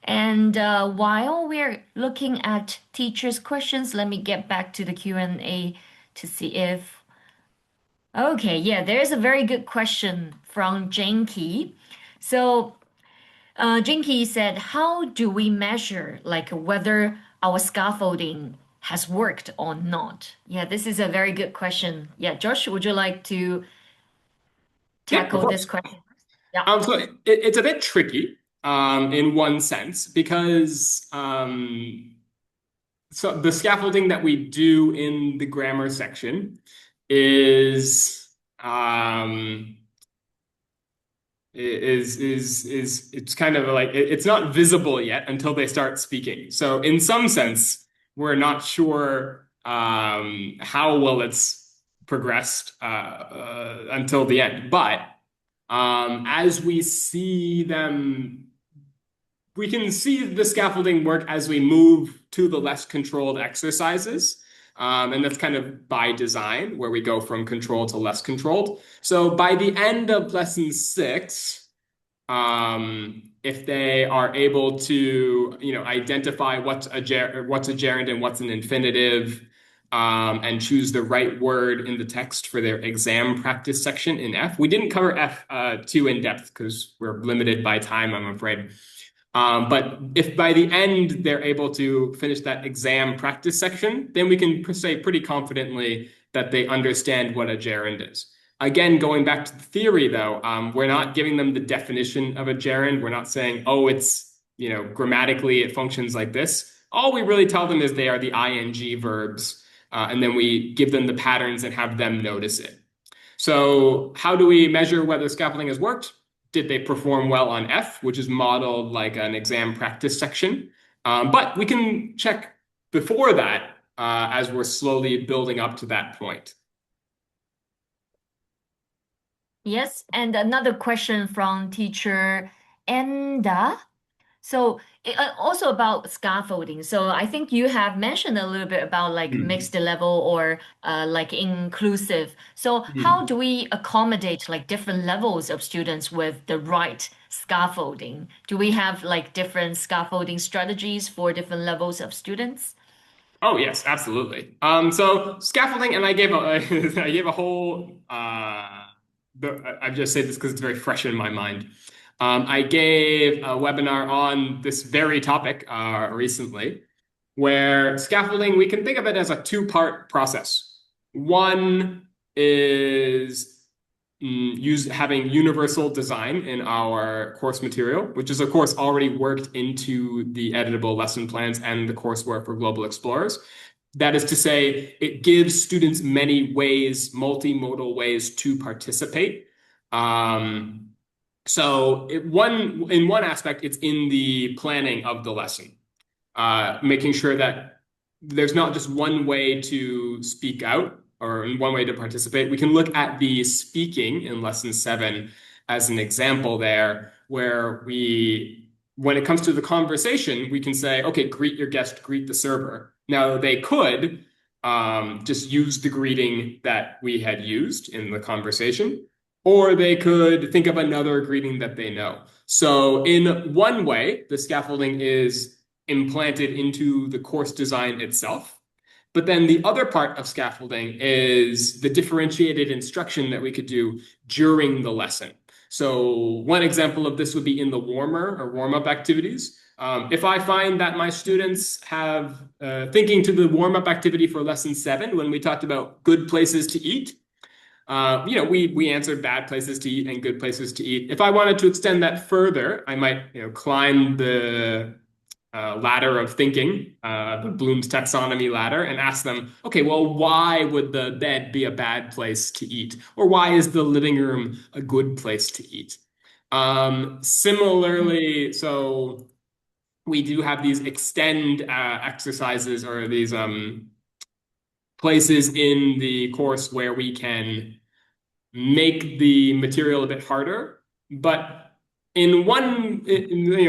And while we're looking at teachers' questions, let me get back to the Q&A to see if... Okay, yeah, there's a very good question from Janky. So, Jinky said, how do we measure like whether our scaffolding has worked or not? Yeah, this is a very good question. Yeah, Josh, would you like to Yeah, of tackle this course. question? Yeah. So it's a bit tricky in one sense because so the scaffolding that we do in the grammar section is it's kind of like it's not visible yet until they start speaking. So in some sense, we're not sure how well it's progressed until the end. But as we see them, we can see the scaffolding work as we move to the less controlled exercises. And that's kind of by design, where we go from controlled to less controlled. So by the end of lesson 6, if they are able to, identify what's a gerund and what's an infinitive, and choose the right word in the text for their exam practice section in F. We didn't cover F too in depth because we're limited by time, I'm afraid. But if by the end they're able to finish that exam practice section, then we can say pretty confidently that they understand what a gerund is. Again, going back to the theory though, we're not giving them the definition of a gerund. We're not saying, oh, it's, grammatically it functions like this. All we really tell them is they are the ing verbs, and then we give them the patterns and have them notice it. So how do we measure whether scaffolding has worked? Did they perform well on F, which is modeled like an exam practice section? But we can check before that as we're slowly building up to that point. Yes, and another question from teacher Enda. So also about scaffolding. So I think you have mentioned a little bit about like Hmm. mixed level or like inclusive. So how Hmm. do we accommodate like different levels of students with the right scaffolding? Do we have like different scaffolding strategies for different levels of students? Oh yes, absolutely. So scaffolding, and I gave a I gave a whole. I just say this because it's very fresh in my mind. I gave a webinar on this very topic recently, where scaffolding we can think of it as a two-part process. One is use having universal design in our course material, which is of course already worked into the editable lesson plans and the coursework for Global Explorers. That is to say, it gives students many ways, multimodal ways to participate. Um, in one aspect, it's in the planning of the lesson, making sure that there's not just one way to speak out or one way to participate. We can look at the speaking in lesson 7 as an example there, where when it comes to the conversation, we can say, okay, greet your guest, greet the server. Now, they could just use the greeting that we had used in the conversation, or they could think of another greeting that they know. So, in one way, the scaffolding is implanted into the course design itself. But then the other part of scaffolding is the differentiated instruction that we could do during the lesson. So one example of this would be in the warmer or warm-up activities. If I find that my students have thinking to the warm-up activity for lesson 7, when we talked about good places to eat, we answered bad places to eat and good places to eat. If I wanted to extend that further, I might, climb the ladder of thinking, the Bloom's taxonomy ladder, and ask them, okay, well, why would the bed be a bad place to eat? Or why is the living room a good place to eat? Similarly, so we do have these extend exercises or these places in the course where we can make the material a bit harder. But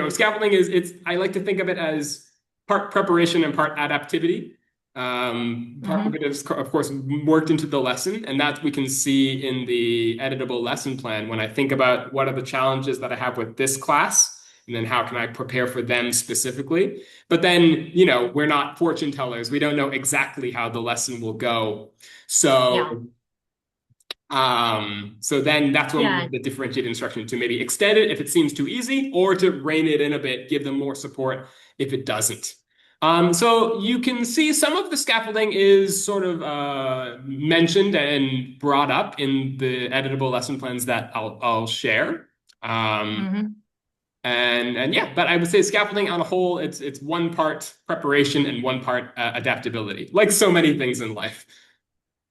scaffolding it's I like to think of it as part preparation and part adaptivity. Part of Mm-hmm. it is, of course, worked into the lesson, and that we can see in the editable lesson plan. When I think about what are the challenges that I have with this class, and then how can I prepare for them specifically. But then, we're not fortune tellers. We don't know exactly how the lesson will go. Yeah. So so then that's when we Yeah. give the differentiated instruction to maybe extend it if it seems too easy, or to rein it in a bit, give them more support if it doesn't. So you can see some of the scaffolding is sort of mentioned and brought up in the editable lesson plans that I'll share. Um, Mm-hmm. and yeah, but I would say scaffolding on a whole, it's one part preparation and one part adaptability, like so many things in life.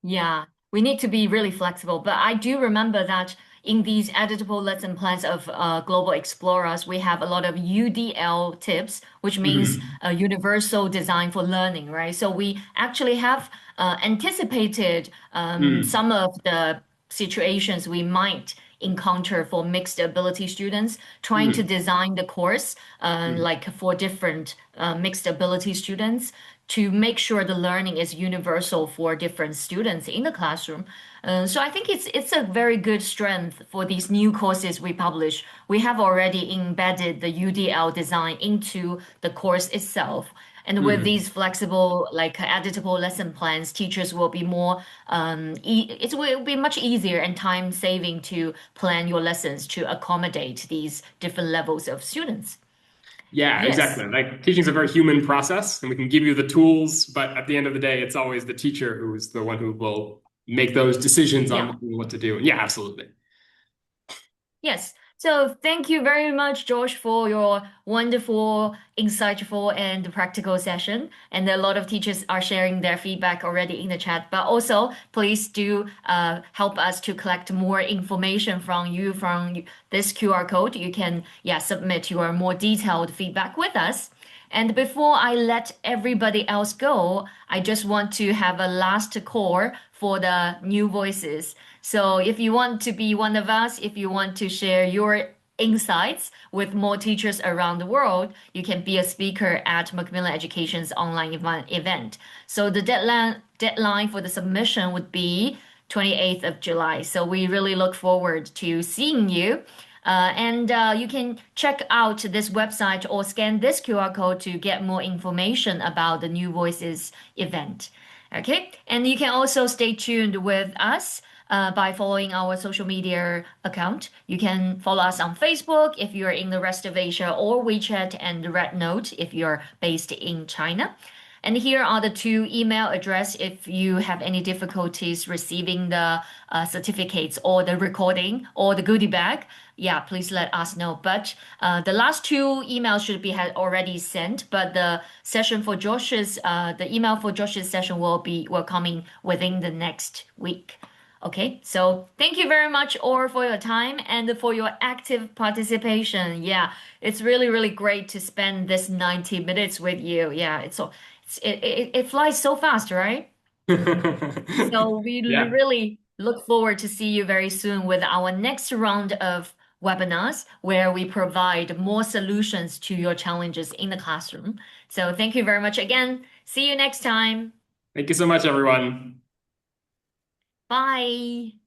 Yeah, we need to be really flexible. But I do remember that in these editable lesson plans of Global Explorers, we have a lot of UDL tips, which means Mhm. universal design for learning, right? So we actually have anticipated Mm. some of the situations we might encounter for mixed ability students, trying to Mm. design the course Mm. like for different mixed ability students to make sure the learning is universal for different students in the classroom. So I think it's a very good strength for these new courses we publish. We have already embedded the UDL design into the course itself. And with Mm. these flexible, like editable lesson plans, teachers will be more, it will be much easier and time saving to plan your lessons to accommodate these different levels of students. Yeah, Yes. exactly. Like teaching is a very human process, and we can give you the tools, but at the end of the day, it's always the teacher who is the one who will make those decisions on Yeah. what to do. Yeah, absolutely. Yes. So thank you very much, Josh, for your wonderful, insightful, and practical session. And a lot of teachers are sharing their feedback already in the chat. But also, please do help us to collect more information from you from this QR code. You can, yeah, submit your more detailed feedback with us. And before I let everybody else go, I just want to have a last call for the new voices. So if you want to be one of us, if you want to share your insights with more teachers around the world, you can be a speaker at Macmillan Education's online event. So the deadline for the submission would be 28th of July. So we really look forward to seeing you. And you can check out this website or scan this QR code to get more information about the New Voices event. Okay, and you can also stay tuned with us by following our social media account. You can follow us on Facebook if you're in the rest of Asia, or WeChat and Red Note if you're based in China. And here are the two email address if you have any difficulties receiving the certificates or the recording or the goodie bag. Yeah, please let us know. But the last two emails should be had already sent. But the session for Josh's, the email for Josh's session will coming within the next week. Okay, so thank you very much, all, for your time and for your active participation. Yeah, it's really, really great to spend this 90 minutes with you. Yeah, it flies so fast, right? So we Yeah. really look forward to see you very soon with our next round of webinars where we provide more solutions to your challenges in the classroom. So thank you very much again. See you next time. Thank you so much, everyone. Bye.